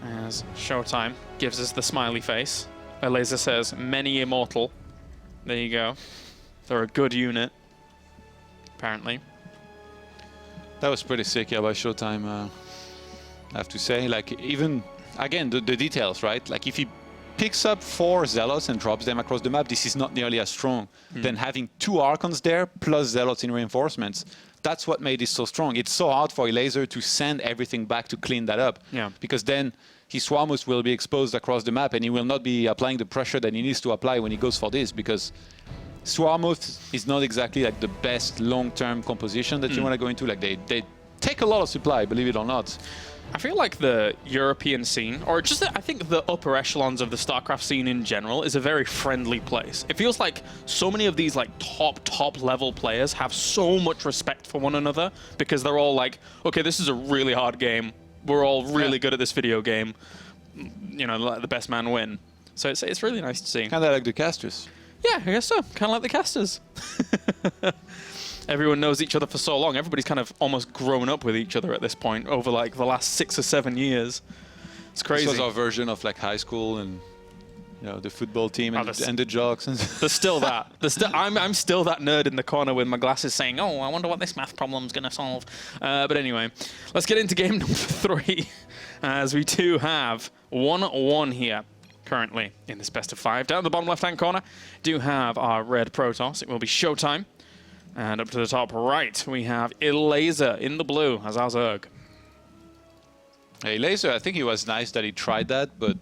As ShoWTimE gives us the smiley face. Elazer says, many immortal. There you go. They're a good unit. Apparently. That was pretty sick, yeah, by ShoWTimE, I have to say. Like, even, again, the details, right? Like, if he picks up 4 Zealots and drops them across the map, this is not nearly as strong than having 2 Archons there, plus Zealots in reinforcements. That's what made it so strong. It's so hard for Elazer to send everything back to clean that up. Yeah. Because then his Swarmos will be exposed across the map, and he will not be applying the pressure that he needs to apply when he goes for this, because Swarmos is not exactly like the best long-term composition that you want to go into. Like they take a lot of supply, believe it or not. I feel like the European scene, or just I think the upper echelons of the StarCraft scene in general, is a very friendly place. It feels like so many of these like top level players have so much respect for one another because they're all like, okay, this is a really hard game. We're all really good at this video game. You know, let the best man win. So it's really nice to see. Kind of like the casters. Yeah, I guess so. Kind of like the casters. Everyone knows each other for so long. Everybody's kind of almost grown up with each other at this point over like the last 6 or 7 years. It's crazy. This was our version of like high school and you know the football team and the jocks. There's still that. I'm still that nerd in the corner with my glasses saying, "Oh, I wonder what this math problem's going to solve." But anyway, let's get into game number 3, as we do have 1-1 here. currently in this best of 5. Down the bottom left-hand corner, do have our red Protoss. It will be ShoWTimE. And up to the top right, we have Elazer in the blue as our Zerg. Hey, Elazer, I think it was nice that he tried that, but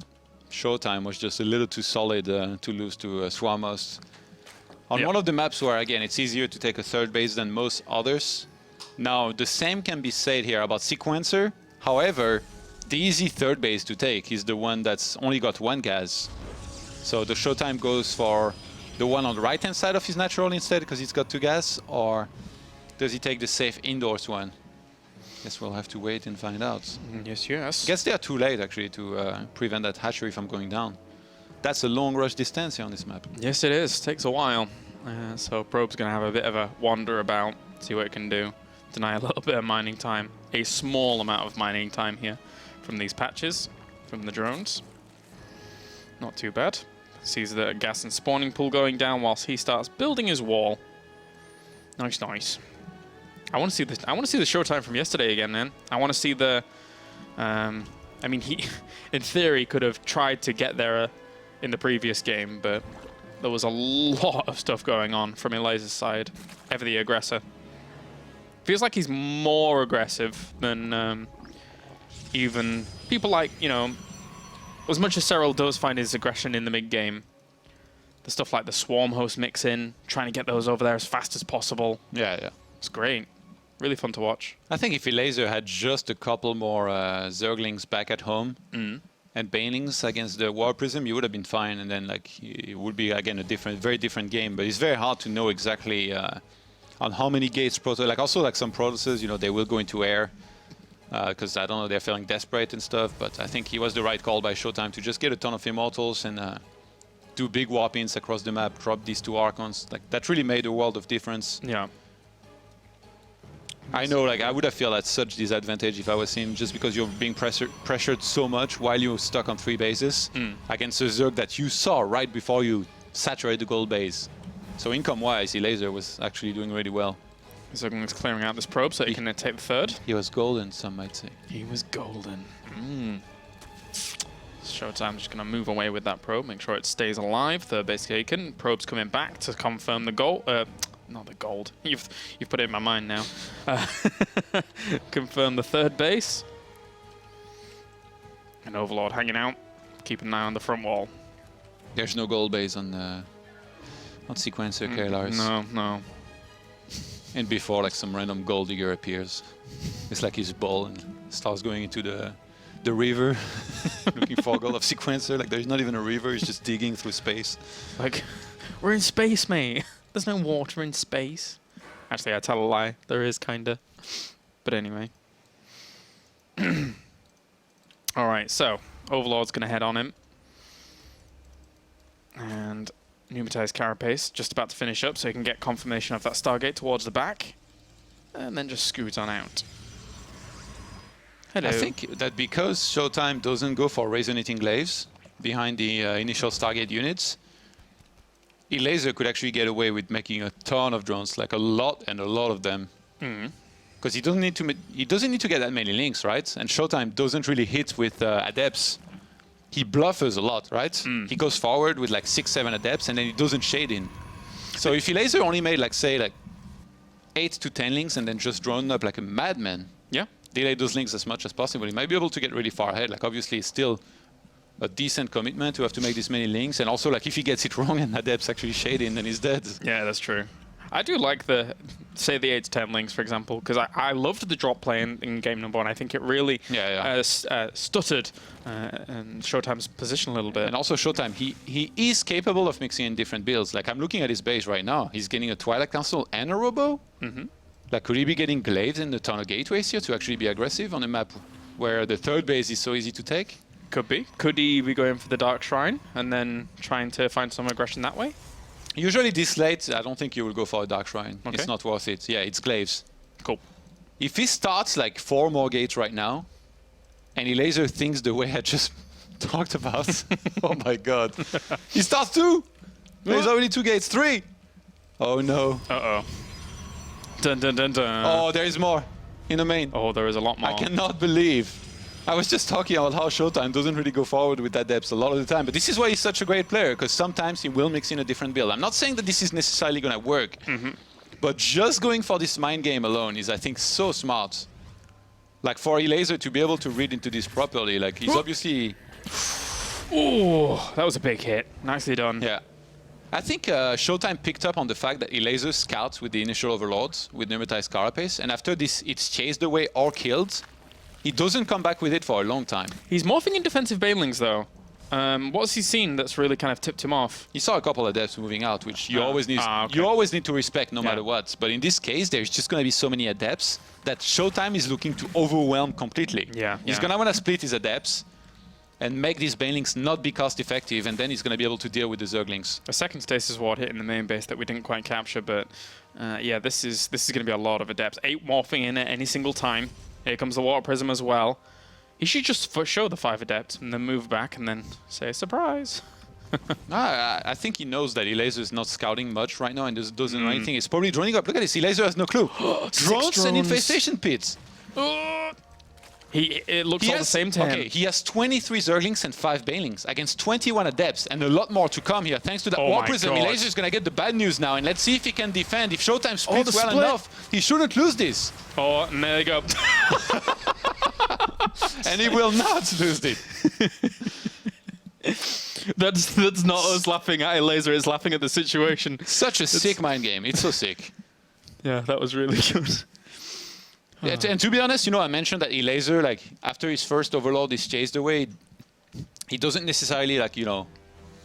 ShoWTimE was just a little too solid to lose to Swamos. On one of the maps where, again, it's easier to take a third base than most others. Now, the same can be said here about Sequencer. However, the easy third base to take is the one that's only got 1 gas. So the ShoWTimE goes for the one on the right-hand side of his natural instead because it's got 2 gas, or does he take the safe indoors one? Guess we'll have to wait and find out. Yes, yes. Guess they are too late, actually, to prevent that hatchery from going down. That's a long rush distance here on this map. Yes, it is. Takes a while. So Probe's going to have a bit of a wander about, see what it can do. Deny a little bit of mining time. A small amount of mining time here from these patches, from the drones. Not too bad. Sees the gas and spawning pool going down whilst he starts building his wall. Nice, nice. I want to see the ShoWTimE from yesterday again, man. I want to see the. I mean, he, in theory, could have tried to get there in the previous game, but there was a lot of stuff going on from Elazer's side. Ever the aggressor. Feels like he's more aggressive than even people like, you know, as much as Cyril does find his aggression in the mid-game, the stuff like the Swarm Host mix-in, trying to get those over there as fast as possible. Yeah, yeah. It's great. Really fun to watch. I think if Elazer had just a couple more Zerglings back at home and Banelings against the War Prism, you would have been fine, and then like it would be again a very different game. But it's very hard to know exactly on how many gates like also like some Protosses, you know, they will go into air. Because I don't know, they're feeling desperate and stuff, but I think he was the right call by ShoWTimE to just get a ton of Immortals and do big warp-ins across the map, drop these 2 Archons. Like, that really made a world of difference. Yeah. I know, like, I would have felt at such disadvantage if I was him, just because you're being pressured so much while you're stuck on 3 bases against a Zerg that you saw right before you saturate the gold base. So income-wise, Elazer was actually doing really well. Zergling's clearing out this probe so he can take the third. He was golden, some might say. He was golden. ShoWTimE just going to move away with that probe, make sure it stays alive. Third base taken. Probe's coming back to confirm the goal. Not the gold. You've put it in my mind now. Confirm the third base. And Overlord hanging out, keeping an eye on the front wall. There's no gold base on Sequencer KLRs. No, no. And before, like, some random gold digger appears. It's like his ball and starts going into the river, looking for gold of Sequencer. Like, there's not even a river, he's just digging through space. Like, we're in space, mate. There's no water in space. Actually, I tell a lie. There is, kinda. But anyway. Alright, so Overlord's going to head on him. And Pneumatized Carapace just about to finish up so he can get confirmation of that Stargate towards the back. And then just scoot on out. Hello. I think that because ShoWTimE doesn't go for Resonating Glaives behind the initial Stargate units, Elazer could actually get away with making a ton of drones, like a lot of them. Because he doesn't need to get that many links, right? And ShoWTimE doesn't really hit with Adepts. He bluffers a lot, right? He goes forward with like 6-7 Adepts and then he doesn't shade in. So if Elazer only made like, say, like 8 to 10 links and then just drone up like a madman, delay those links as much as possible, he might be able to get really far ahead. Like, obviously it's still a decent commitment to have to make this many links, and also like if he gets it wrong and Adepts actually shade in, then he's dead. Yeah, that's true. I do like the, say, the 8 to 10 links, for example, because I loved the drop play in game number 1. I think it really stuttered and ShoWTimE's position a little bit. And also ShoWTimE, he is capable of mixing in different builds. Like, I'm looking at his base right now. He's getting a Twilight Council and a Robo. Like, could he be getting Glaives in the Tunnel Gateways here to actually be aggressive on a map where the third base is so easy to take? Could be. Could he be going for the Dark Shrine and then trying to find some aggression that way? Usually this late, I don't think you will go for a Dark Shrine. Okay. It's not worth it. Yeah, it's Glaives. Cool. If he starts like 4 more gates right now, and Elazer thinks the way I just talked about, oh my god. He starts 2! There's already 2 gates. 3! Oh no. Uh-oh. Dun dun dun dun. Oh, there is more in the main. Oh, there is a lot more. I cannot believe. I was just talking about how ShoWTimE doesn't really go forward with adepts a lot of the time, but this is why he's such a great player, because sometimes he will mix in a different build. I'm not saying that this is necessarily going to work, but just going for this mind game alone is, I think, so smart. Like for Elazer to be able to read into this properly, like he's obviously... Oh, that was a big hit. Nicely done. Yeah. I think ShoWTimE picked up on the fact that Elazer scouts with the initial overlords with Pneumatized Carapace, and after this it's chased away or killed, he doesn't come back with it for a long time. He's morphing in defensive banelings though. What's he seen that's really kind of tipped him off? He saw a couple of adepts moving out, which you always need to respect no matter what. But in this case, there's just going to be so many adepts that ShoWTimE is looking to overwhelm completely. He's going to want to split his adepts and make these banelings not be cost effective, and then he's going to be able to deal with the Zerglings. A second stasis ward hit in the main base that we didn't quite capture, but yeah, this is going to be a lot of adepts. 8 morphing in at any single time. Here comes the Water Prism as well. He should just show the 5 adepts and then move back and then say, surprise. I think he knows that Elazer is not scouting much right now and doesn't know anything. He's probably droning up. Look at this, Elazer has no clue. drones and infestation pits. It looks all the same to him. Okay, he has 23 Zerglings and 5 Banelings against 21 Adepts, and a lot more to come here. Thanks to that War Prism, Elazer is going to get the bad news now, and let's see if he can defend. If ShoWTimE splits well enough, he shouldn't lose this. Oh, and there you go. And he will not lose it. That's not us laughing at Elazer, it's laughing at the situation. Such a sick mind game. It's so sick. Yeah, that was really good. Yeah, and to be honest, you know, I mentioned that Elazer, like, after his first Overlord is chased away, he doesn't necessarily, like, you know,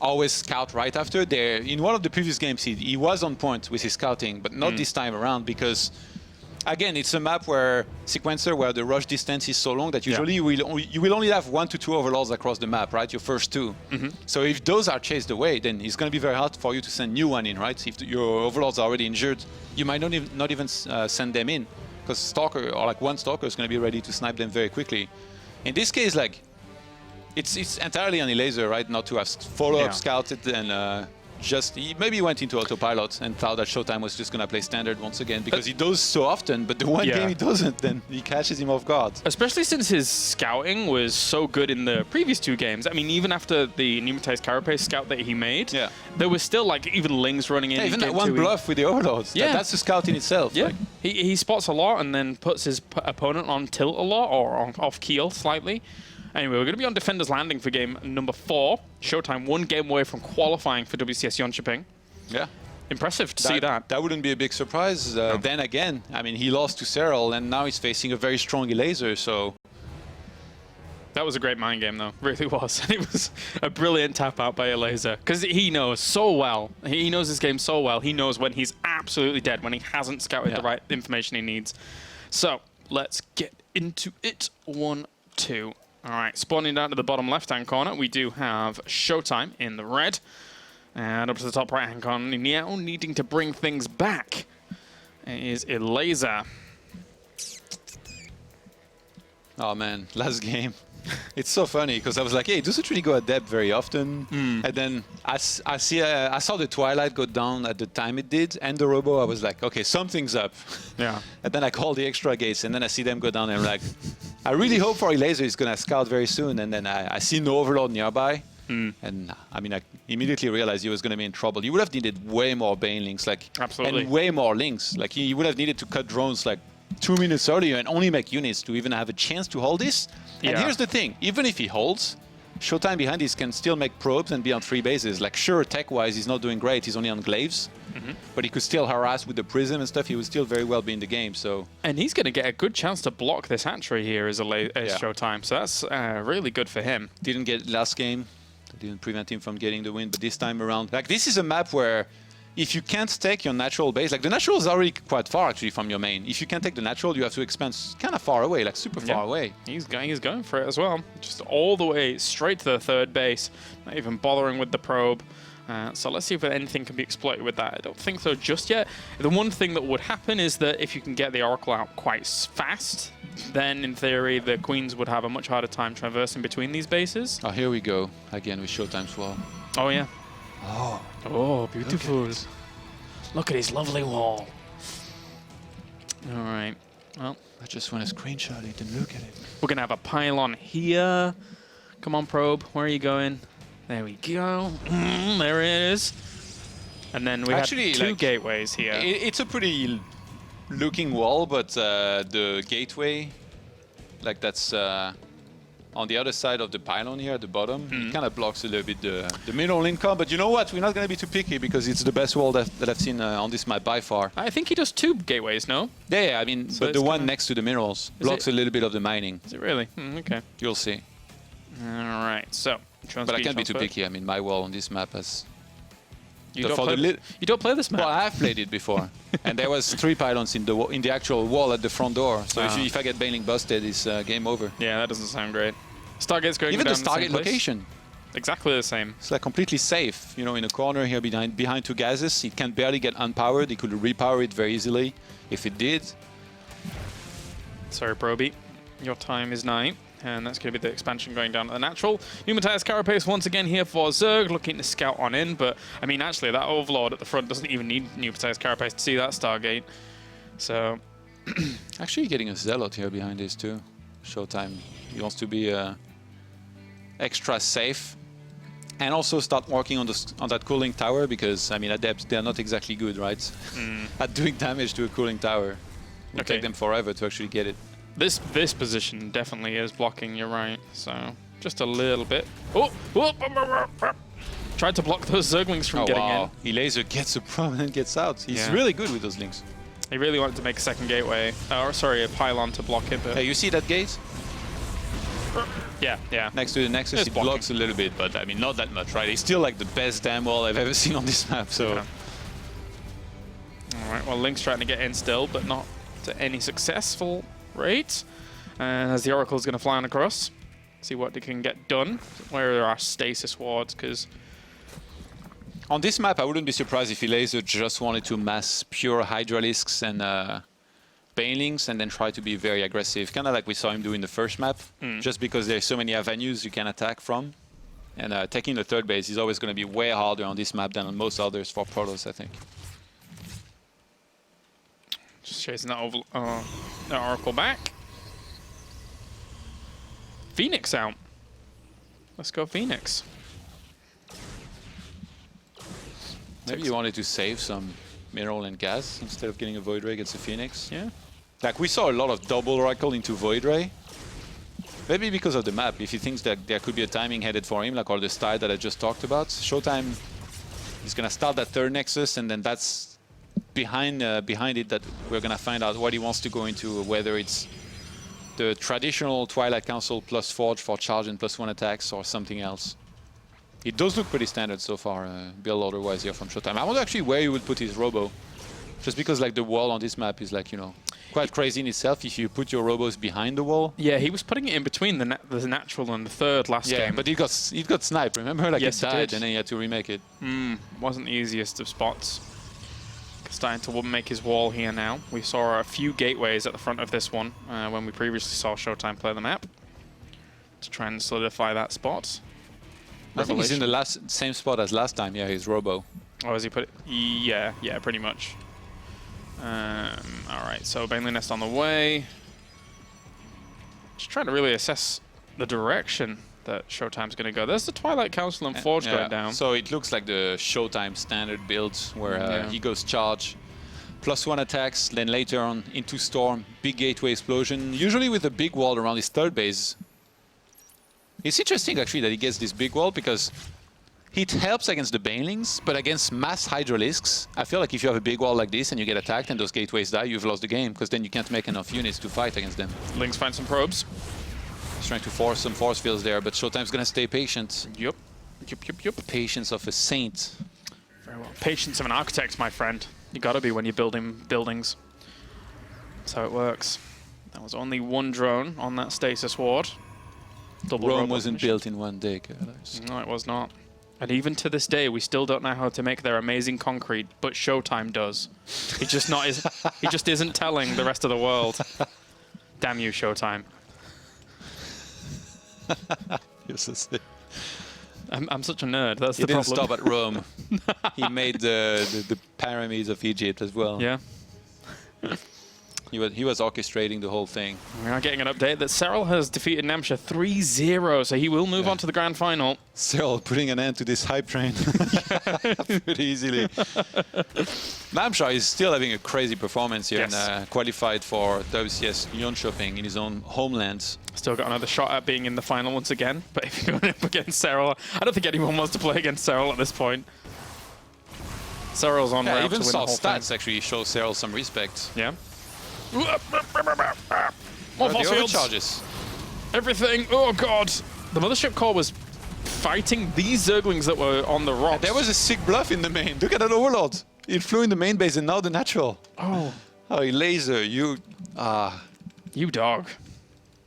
always scout right after. There, in one of the previous games, he was on point with his scouting, but not this time around because, again, it's a map where Sequencer, where the rush distance is so long that usually you will only have 1 to 2 Overlords across the map, right? Your first 2. So if those are chased away, then it's going to be very hard for you to send new one in, right? If your Overlords are already injured, you might not even send them in. Because Stalker, or like one Stalker, is going to be ready to snipe them very quickly. In this case, like, it's entirely on Elazer, right? Not to have follow-up scouted and maybe he went into autopilot and thought that ShoWTimE was just going to play standard once again because he does so often, but the one game he doesn't, then he catches him off guard. Especially since his scouting was so good in the previous 2 games. I mean, even after the Pneumatized Carapace scout that he made, there was still like even Lings running in. Yeah, even that one bluff with the Overlords, that's a scout in itself. Yeah, like. he spots a lot and then puts his opponent on tilt a lot or on off keel slightly. Anyway, we're going to be on Defender's Landing for game number 4. ShoWTimE 1 game away from qualifying for WCS Jönköping. Yeah. Impressive to see that. That wouldn't be a big surprise. Then again, I mean, he lost to Serral, and now he's facing a very strong Elazer, so... That was a great mind game, though. Really was. It was a brilliant tap out by Elazer. Because he knows so well. He knows his game so well. He knows when he's absolutely dead, when he hasn't scouted the right information he needs. So, let's get into it. 1, 2... All right, spawning down to the bottom left-hand corner, we do have ShoWTimE in the red. And up to the top right-hand corner, now needing to bring things back is Elazer. Oh, man, last game. It's so funny, because I was like, hey, it doesn't really go at depth very often. And then I saw the Twilight go down at the time it did, and the Robo, I was like, okay, something's up. Yeah. And then I called the extra gates, and then I see them go down, and I'm like, I really hope for Elazer is going to scout very soon. And then I see no Overlord nearby. And I mean, I immediately realized he was going to be in trouble. He would have needed way more Banelings, like, and way more Links. Like, he would have needed to cut drones like 2 minutes earlier and only make units to even have a chance to hold this. And here's the thing, even if he holds, ShoWTimE behind this can still make probes and be on 3 bases. Like, sure, tech-wise, he's not doing great. He's only on glaives. But he could still harass with the prism and stuff. He would still very well be in the game, so... And he's going to get a good chance to block this hatchery here as ShoWTimE, so that's really good for him. Didn't get it last game. Didn't prevent him from getting the win, but this time around... Like, this is a map where if you can't take your natural base... Like, the natural is already quite far, actually, from your main. If you can't take the natural, you have to expand kind of far away, like super far away. He's going for it as well. Just all the way straight to the 3rd base. Not even bothering with the probe. So let's see if anything can be exploited with that. I don't think so just yet. The one thing that would happen is that if you can get the Oracle out quite fast, then in theory the Queens would have a much harder time traversing between these bases. Oh, here we go. Again with ShoWTimE's wall. Oh, yeah. Oh, beautiful. Look at his lovely wall. All right. Well, I just want to screenshot it and look at it. we're going to have a pylon here. Come on, probe. Where are you going? There we go. There it is. And then we Actually, have two like, gateways here. It's a pretty looking wall, but the gateway, like that's on the other side of the pylon here at the bottom, it kind of blocks a little bit the middle income. But you know what? We're not going to be too picky because it's the best wall that I've seen on this map by far. I think he does two gateways, no? Yeah, I mean, So but the it's one gonna- next to the minerals blocks a little bit of the mining. Is it really? Okay. You'll see. All right. So, But I can't be too picky. I mean, my wall on this map has... You The- don't, for the play, lit- you don't play this map? Well, I have played it before, and there was 3 pylons in the actual wall at the front door. So if I get Bailing busted, it's game over. Yeah, that doesn't sound great. Stargate's going Even down the the same Stargate place. location, Exactly the same. it's like completely safe. You know, in a corner here behind 2 gases, it can barely get unpowered. It could repower it very easily if it did. Sorry, Proby. Your time is 9. And that's going to be the expansion going down to the natural. Pneumatized carapace once again here for Zerg, looking to scout on in. But, I mean, actually, that Overlord at the front doesn't even need pneumatized carapace to see that Stargate. So, Actually, getting a Zealot here behind this too. ShoWTimE. He wants to be extra safe. And also start working on that cooling tower because, I mean, at depth, they're not exactly good, right? At doing damage to a cooling tower. It will Okay. take them forever to actually get it. this position definitely is blocking, you're right. So, just a little bit. Oh! Tried to block those Zerglings from getting in. Elazer gets a problem and gets out. He's Yeah. really good with those links. He really wanted to make a second gateway. Or, sorry, a pylon to block it. But Hey, you see that gate? yeah. Next to the Nexus, It's it blocking. blocks a little bit, but I mean, not that much, right? It's still like the best damn wall I've ever seen on this map, so... Yeah. All right, well, Link's trying to get in still, but not to any successful rate. And as the Oracle's going to fly on across, see what they can get done. Where are our stasis wards? Because On this map, I wouldn't be surprised if Elazer just wanted to mass pure Hydralisks and Banelings and then try to be very aggressive, kind of like we saw him do in the first map, just because there's so many avenues you can attack from. And taking the third base is always going to be way harder on this map than on most others for Protoss, I think. just chasing that, that Oracle back. Phoenix out. Let's go Phoenix. Maybe you wanted to save some mineral and gas instead of getting a Void Ray against a Phoenix. Yeah. Like, we saw a lot of double Oracle into Void Ray. Maybe because of the map, if he thinks that there could be a timing headed for him, like all the style that I just talked about. ShoWTimE is going to start that third Nexus, and then that's behind it that we're going to find out what he wants to go into, whether it's the traditional Twilight Council plus Forge for charge and +1 attacks or something else. It does look pretty standard so far, build order-wise here from ShoWTimE. I wonder actually where he would put his Robo. Just because like the wall on this map is like, you know, quite crazy in itself if you put your Robos behind the wall. Yeah, he was putting it in between the natural and the third last Yeah, game. but he got sniped, remember? Like Yes, it he died did. and then he had to remake it. Wasn't the easiest of spots. Starting to make his wall here now. We saw a few gateways at the front of this one when we previously saw ShoWTimE play the map to try and solidify that spot. I think he's in Revelation. the same spot as last time, yeah, his Robo. Oh, has he put it? Yeah, pretty much. All right, so Baneling Nest on the way. Just trying to really assess the direction that ShoWTimE's going to go. There's the Twilight Council and Forge going down. So it looks like the ShoWTimE standard build where he goes charge, +1 attacks, then later on into Storm, big gateway explosion, usually with a big wall around his third base. It's interesting actually that he gets this big wall because it helps against the Banelings, but against mass Hydralisks, I feel like if you have a big wall like this and you get attacked and those gateways die, you've lost the game because then you can't make enough units to fight against them. Link's find some probes. He's trying to force some force fields there, but ShoWTimE's gonna stay patient. Yup. Patience of a saint. Very well. Patience of an architect, my friend. You gotta be when you're building buildings. That's how it works. That was only one drone on that stasis ward. Double Rome robot wasn't mission. built in one day, guys. No, it was not. And even to this day, we still don't know how to make their amazing concrete, but ShoWTimE does. He just not is. He just isn't telling the rest of the world. Damn you, ShoWTimE. Yes, that's it. I'm such a nerd. That's He the didn't problem. stop at Rome. He made the pyramids of Egypt as well. Yeah. He was orchestrating the whole thing. We are getting an update that Serral has defeated Namsha 3-0, so he will move on to the grand final. Cyril putting an end to this hype train pretty easily. Namsha is still having a crazy performance here and qualified for WCS Jönköping in his own homeland. Still got another shot at being in the final once again, but if you're going up against Serral, I don't think anyone wants to play against Serral at this point. Serral's on route to win the whole stats thing. actually show Serral some respect. Yeah. More force fields. Charges. Everything. Oh god. The Mothership Core was fighting these Zerglings that were on the rocks. There was a sick bluff in the main. Look at that Overlord. It flew in the main base and now the natural. Oh. Oh, Elazer, you... You dog.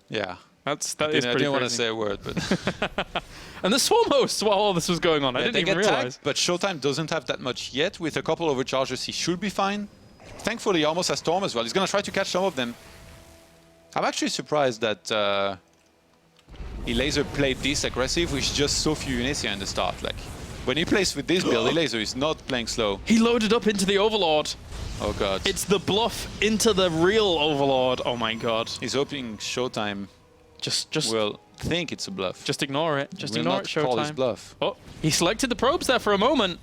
Yeah. That is I pretty didn't want to crazy. say a word, but... And the Swarm hosts while all this was going on. I didn't even realize. Tagged, but ShoWTimE doesn't have that much yet. With a couple overcharges, he should be fine. Thankfully, he almost has Storm as well. He's going to try to catch some of them. I'm actually surprised that Elazer played this aggressive with just so few units here in the start. Like, when he plays with this build, Elazer is not playing slow. He loaded up into the Overlord. Oh god. It's the bluff into the real Overlord. Oh my god. He's hoping ShoWTimE just will think it's a bluff. Just ignore it. Just will ignore not it, call his ShoWTimE. bluff. Oh, he selected the probes there for a moment.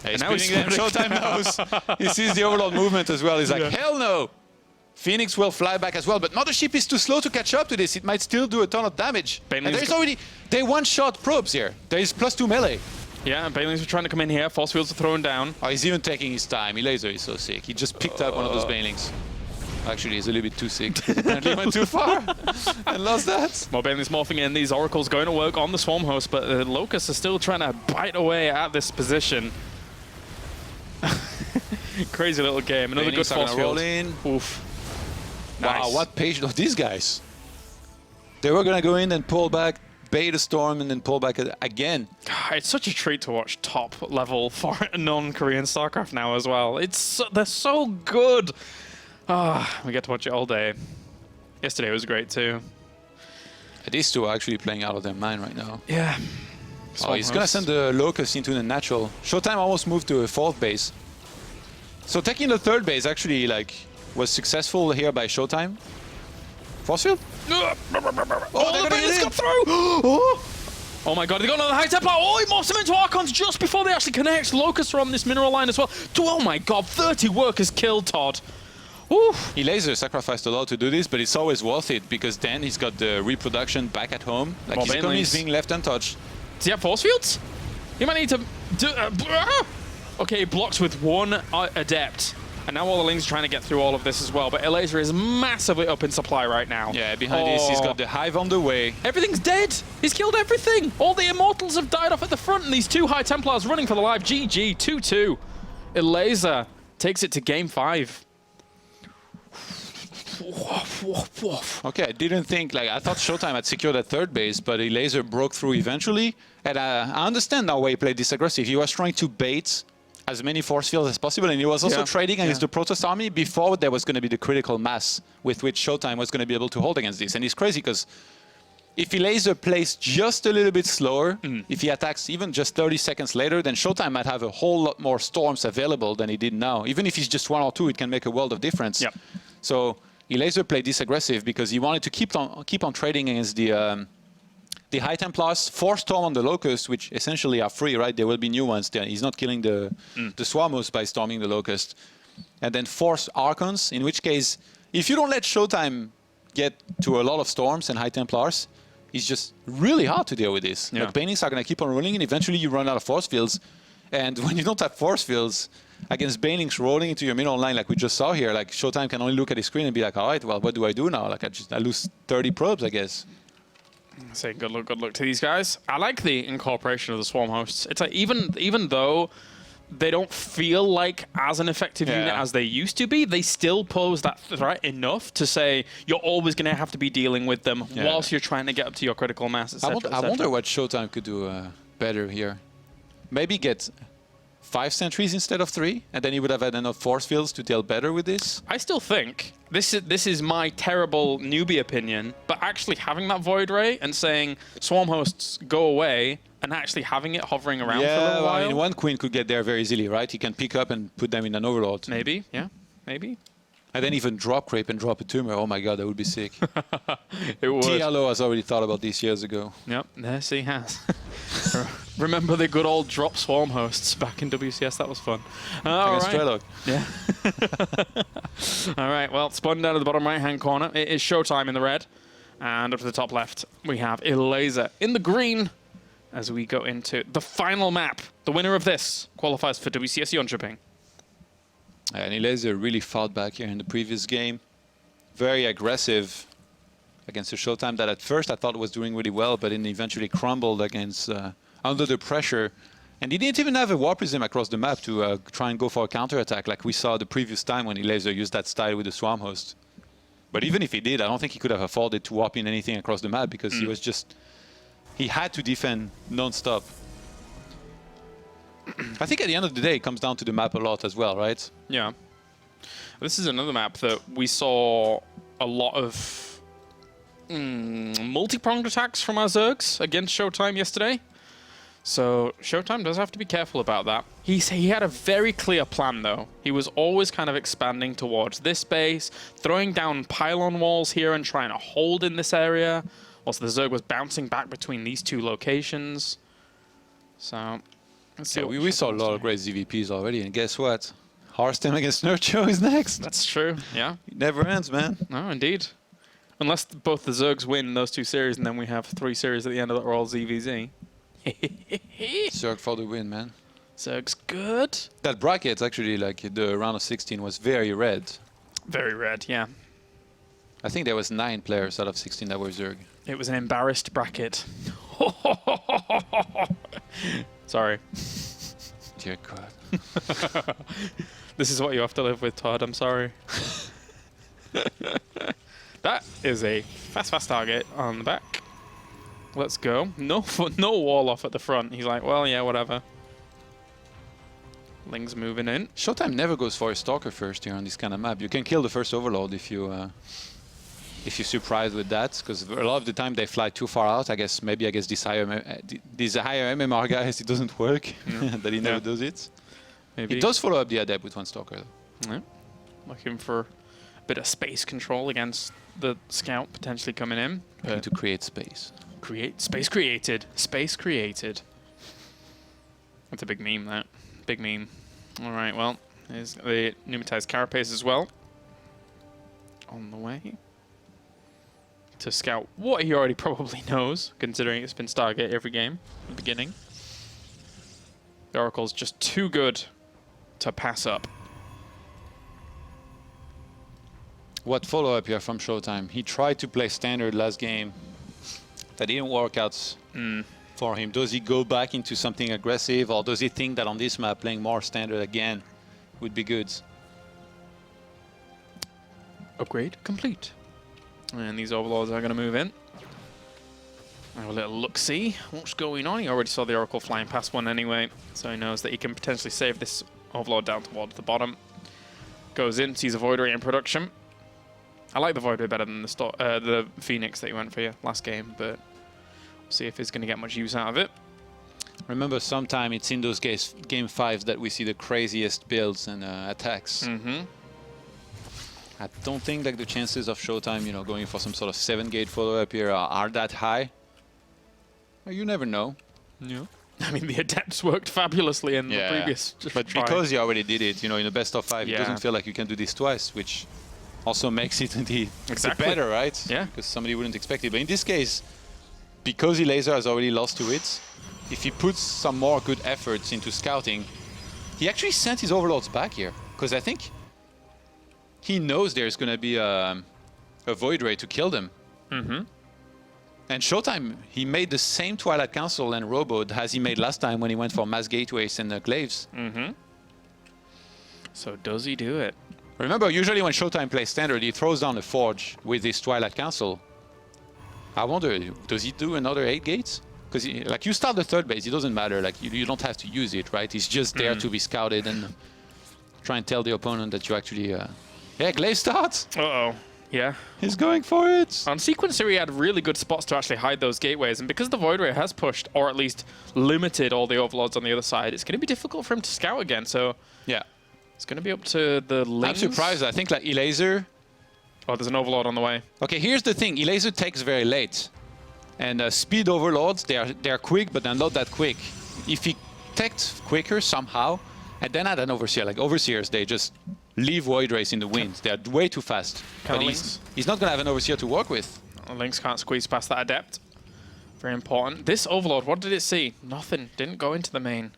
Yeah, he's now he's spinning them. ShoWTimE knows. He sees the Overlord movement as well. He's like, hell no! Phoenix will fly back as well, but Mothership is too slow to catch up to this. It might still do a ton of damage. And there's already... They one-shot probes here. There is +2 melee. Yeah, and Banelings are trying to come in here. Force fields are thrown down. Oh, he's even taking his time. Elazer is so sick. He just picked up one of those Banelings. Actually, he's a little bit too sick. Apparently went too far and lost that. More Banelings morphing in. These Oracles going to work on the Swarm host, but the Locusts are still trying to bite away at this position. Crazy little game. Another good force field. Oof. Nice. Wow, what patience of these guys. They were going to go in and pull back, bait a storm, and then pull back again. It's such a treat to watch top level for non-Korean StarCraft now as well. They're so good. We get to watch it all day. Yesterday was great too. These two are actually playing out of their mind right now. Yeah. Oh, he's going to send the Locust into the natural. ShoWTimE almost moved to a 4th base. So taking the 3rd base actually was successful here by ShoWTimE. Force field? Oh, the Banelings got through! Oh my god, they got another high Templar. Oh, he morphs them into Archons just before they actually connect. Locusts are on this mineral line as well. Oh my god, 30 workers killed, Todd. Oof. Elazer sacrificed a lot to do this, but it's always worth it because then he's got the reproduction back at home. Like his economy is being left untouched. Does he have force fields? He might need to do... Okay, he blocks with one Adept. And now all the Lings are trying to get through all of this as well. But Elazer is massively up in supply right now. Yeah, behind this, he's got the Hive on the way. Everything's dead. He's killed everything. All the Immortals have died off at the front, and these 2 High Templars running for the life. GG, 2-2. Elazer takes it to game 5. Okay, I didn't think, I thought ShoWTimE had secured that 3rd base, but Elazer broke through eventually. And I understand now why he played this aggressive. He was trying to bait as many force fields as possible, and he was also trading against the Protoss army before there was going to be the critical mass with which ShoWTimE was going to be able to hold against this. And it's crazy because if Elazer plays just a little bit slower, if he attacks even just 30 seconds later, then ShoWTimE might have a whole lot more storms available than he did now. Even if he's just 1 or 2, it can make a world of difference. Yep. So Elazer played this aggressive because he wanted to keep on trading against the High Templars, force Storm on the Locust, which essentially are free, right? There will be new ones there. He's not killing the Swarmos by storming the Locust. And then force Archons, in which case, if you don't let ShoWTimE get to a lot of Storms and High Templars, it's just really hard to deal with this. Like, Banelings are going to keep on rolling, and eventually you run out of force fields. And when you don't have force fields against Banelings rolling into your middle line like we just saw here, like ShoWTimE can only look at his screen and be like, all right, well, what do I do now? Like, I lose 30 probes, I guess. Say good luck to these guys. I like the incorporation of the Swarm hosts. It's like even though they don't feel like as an effective unit as they used to be, they still pose that threat enough to say you're always going to have to be dealing with them whilst you're trying to get up to your critical mass, etc. I wonder what ShoWTimE could do better here. Maybe get 5 sentries instead of 3, and then he would have had enough force fields to deal better with this. I still think this is my terrible newbie opinion, but actually having that void ray and saying swarm hosts go away and actually having it hovering around for a little while. I mean, one queen could get there very easily, right? He can pick up and put them in an overlord. Maybe, yeah, maybe. And then even drop Crepe and drop a tumor. Oh my god, that would be sick. It would. TLO has already thought about this years ago. Yep, yes, he has. Remember the good old drop swarm hosts back in WCS? That was fun. All Against right. Strelok. Yeah. All right, well, spun down to the bottom right-hand corner. It is ShoWTimE in the red. And up to the top left, we have Elazer in the green as we go into the final map. The winner of this qualifies for WCS Jönköping. And Elazer really fought back here in the previous game. Very aggressive against a ShoWTimE that at first I thought was doing really well, but then eventually crumbled against under the pressure. And he didn't even have a Warprism across the map to try and go for a counterattack like we saw the previous time when Elazer used that style with the Swarm Host. But even if he did, I don't think he could have afforded to warp in anything across the map because he was just... He had to defend non-stop. I think at the end of the day, it comes down to the map a lot as well, right? Yeah. This is another map that we saw a lot of multi-pronged attacks from our Zergs against ShoWTimE yesterday. So ShoWTimE does have to be careful about that. He had a very clear plan, though. He was always kind of expanding towards this base, throwing down pylon walls here and trying to hold in this area. Also, the Zerg was bouncing back between these two locations. So... Yeah, we saw a lot of great ZVPs already, and guess what? ShoWTimE against Nurcho is next. That's true, yeah. It never ends, man. No, indeed. Unless both the Zergs win those two series, and then we have 3 series at the end of that are all ZVZ. Zerg for the win, man. Zerg's good. That bracket, actually, like the round of 16 was very red. Very red, yeah. I think there was 9 players out of 16 that were Zerg. It was an embarrassed bracket. Sorry. Dear God. This is what you have to live with, Todd. I'm sorry. That is a fast target on the back. Let's go. No wall off at the front. He's like, well, yeah, whatever. Ling's moving in. ShoWTimE never goes for a Stalker first here on this kind of map. You can kill the first Overlord if you're surprised with that, because a lot of the time they fly too far out. I guess maybe against these higher MMR guys it doesn't work, that he never does it. Maybe. He does follow up the Adept with 1 Stalker though. Yeah. Looking for a bit of space control against the Scout potentially coming in. Looking to create space. Space created. Space created. That's a big meme, that. Big meme. All right, well, there's the pneumatized carapace as well. On the way to scout what he already probably knows, considering it's been Stargate every game at the beginning. The Oracle's just too good to pass up. What follow-up here from ShoWTimE? He tried to play standard last game. That didn't work out for him. Does he go back into something aggressive, or does he think that on this map playing more standard again would be good? Upgrade complete. And these Overlords are going to move in. Have a little look-see what's going on. He already saw the Oracle flying past one anyway, so he knows that he can potentially save this Overlord down towards the bottom. Goes in, sees a Void Ray in production. I like the Void Ray better than the Phoenix that he went for last game, but we'll see if he's going to get much use out of it. Remember, sometime it's in those game 5s that we see the craziest builds and attacks. I don't think like the chances of ShoWTimE, you know, going for some sort of 7-gate follow-up here are that high. Well, you never know. Yeah. I mean, the Adepts worked fabulously in the previous but try. Because he already did it, you know, in the best of 5, Yeah. it doesn't feel like you can do this twice, which also makes it the better, right? Yeah. Because somebody wouldn't expect it. But in this case, because Elazer has already lost to it, if he puts some more good efforts into scouting, he actually sent his Overlords back here. Because I think he knows there's going to be a Void Ray to kill them. And ShoWTimE, he made the same Twilight Council and Robo as he made last time when he went for Mass Gateways and Glaives. So does he do it? Remember, usually when ShoWTimE plays standard, he throws down a Forge with his Twilight Council. I wonder, does he do another 8 gates? Because like you start the 3rd base, it doesn't matter. Like you don't have to use it, right? It's just there to be scouted and try and tell the opponent that you actually... Yeah, Glaive starts! Uh-oh. Yeah. He's going for it! On Sequencer, he had really good spots to actually hide those gateways, and because the Void Ray has pushed, or at least limited all the Overlords on the other side, it's going to be difficult for him to scout again, so... Yeah. It's going to be up to the Lings. I'm surprised. I think like Elazer. Oh, there's an Overlord on the way. Okay, here's the thing. Elazer takes very late. And speed Overlords, they're quick, but they're not that quick. If he takes quicker somehow, and then add an Overseer, like Overseers, they just leave Void Race in the wind. They're way too fast. But he's not going to have an Overseer to work with. Lynx can't squeeze past that Adept. Very important. This Overlord, what did it see? Nothing. Didn't go into the main.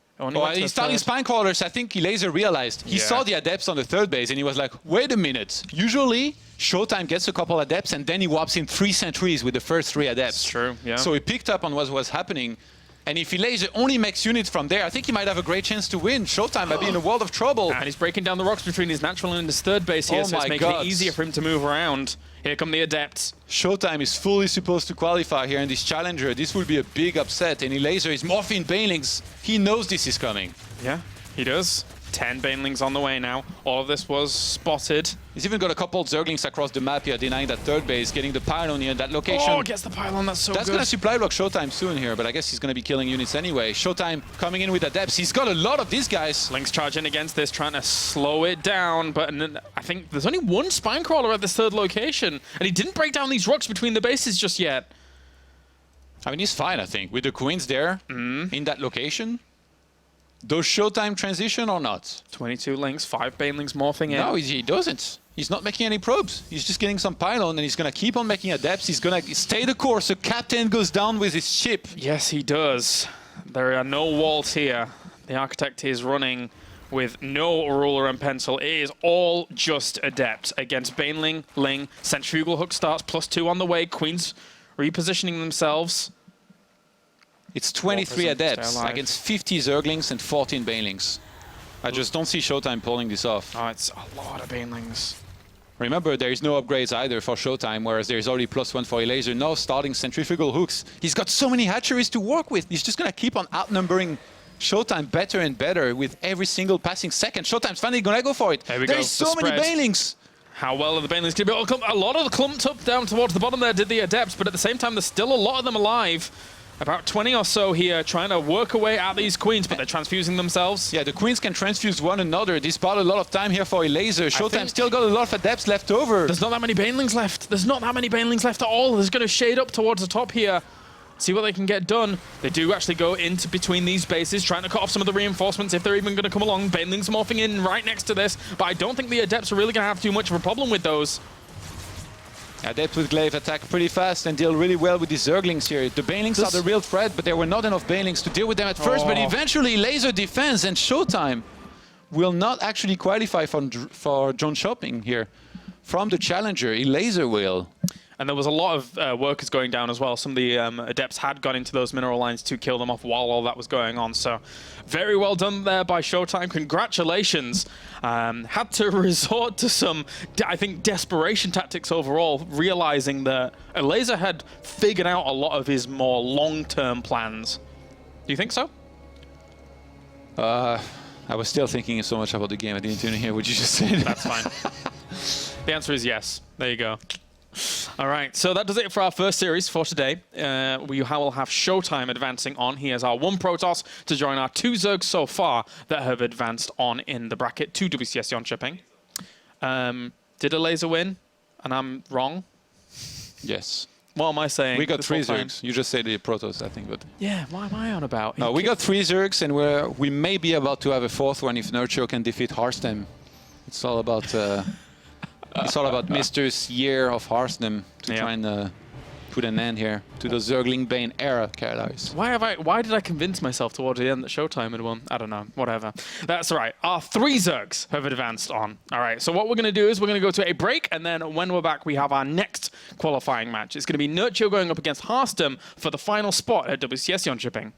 He's starting Spine Crawlers. I think Elazer realized. He saw the Adepts on the third base and he was like, wait a minute. Usually, ShoWTimE gets a couple Adepts and then he whops in 3 sentries with the first 3 Adepts. That's true, yeah. So he picked up on what was happening. And if Elazer only makes units from there, I think he might have a great chance to win. ShoWTimE might be in a world of trouble. And he's breaking down the rocks between his natural and his third base here, so it's making it easier for him to move around. Here come the Adepts. ShoWTimE is fully supposed to qualify here in this Challenger. This will be a big upset, and Elazer is morphing Banelings. He knows this is coming. Yeah, he does. 10 Banelings on the way now. All of this was spotted. He's even got a couple of Zerglings across the map here, denying that third base, getting the pylon here in that location. Oh, gets the pylon, that's so good. That's going to supply block ShoWTimE soon here, but I guess he's going to be killing units anyway. ShoWTimE coming in with Adepts. He's got a lot of these guys. Lynx charging against this, trying to slow it down, but I think there's only one Spine Crawler at this third location, and he didn't break down these rocks between the bases just yet. I mean, he's fine, I think, with the Queens there in that location. Does ShoWTimE transition or not? 22 Lynx, 5 Banelings morphing in. No, he doesn't. He's not making any probes. He's just getting some pylon, and he's going to keep on making Adepts. He's going to stay the course. So Captain goes down with his ship. Yes, he does. There are no walls here. The Architect is running with no ruler and pencil. It is all just Adept against Baneling, Ling. Centrifugal Hook starts, +2 on the way. Queens repositioning themselves. It's 23 Adepts against 50 Zerglings and 14 Banelings. I just don't see ShoWTimE pulling this off. Oh, it's a lot of Banelings. Remember, there is no upgrades either for ShoWTimE, whereas there is already +1 for Elazer. Now starting Centrifugal Hooks. He's got so many hatcheries to work with. He's just going to keep on outnumbering ShoWTimE better and better with every single passing second. ShoWTimE's finally going to go for it. There's so many Banelings. How well are the Banelings going to be? A lot of the clumped up down towards the bottom there did the Adepts, but at the same time, there's still a lot of them alive. About 20 or so here trying to work away at these Queens, but they're transfusing themselves. Yeah, the Queens can transfuse one another. This bought a lot of time here for Elazer. ShoWTimE still got a lot of Adepts left over. There's not that many Banelings left. There's not that many Banelings left at all. There's going to shade up towards the top here. See what they can get done. They do actually go into between these bases, trying to cut off some of the reinforcements if they're even going to come along. Banelings morphing in right next to this, but I don't think the Adepts are really going to have too much of a problem with those. Adept with Glaive attack pretty fast and deal really well with these Zerglings here. The Banelings are the real threat, but there were not enough Banelings to deal with them at first, but eventually Elazer defends and ShoWTimE will not actually qualify for Jönköping here. From the Challenger, Elazer will. And there was a lot of workers going down as well. Some of the Adepts had gone into those mineral lines to kill them off while all that was going on. So very well done there by ShoWTimE. Congratulations. Had to resort to some, I think, desperation tactics overall, realizing that Elazer had figured out a lot of his more long-term plans. Do you think so? I was still thinking so much about the game. I didn't tune in here. Would you just say that? That's fine. The answer is yes. There you go. All right, so that does it for our first series for today. We will have ShoWTimE advancing on. He has our 1 Protoss to join our 2 Zergs so far that have advanced on in the bracket to WCS Jönköping. Did Elazer win? And I'm wrong? Yes. What am I saying? We got 3 Zergs. You just said the Protoss, I think. But yeah, what am I on about? No, we got 3 Zergs, and we may be about to have a 4th one if Nurture can defeat Hearthstem. It's all about... It's all about Mister's year of Hearthstem to try and put an end here to the Zergling Bane era, Carlisle. Why did I convince myself towards the end that ShoWTimE had won? I don't know. Whatever. That's all right. Our 3 Zergs have advanced on. All right. So what we're going to do is we're going to go to a break, and then when we're back, we have our next qualifying match. It's going to be Nurture going up against Hearthstem for the final spot at WCS Jönköping.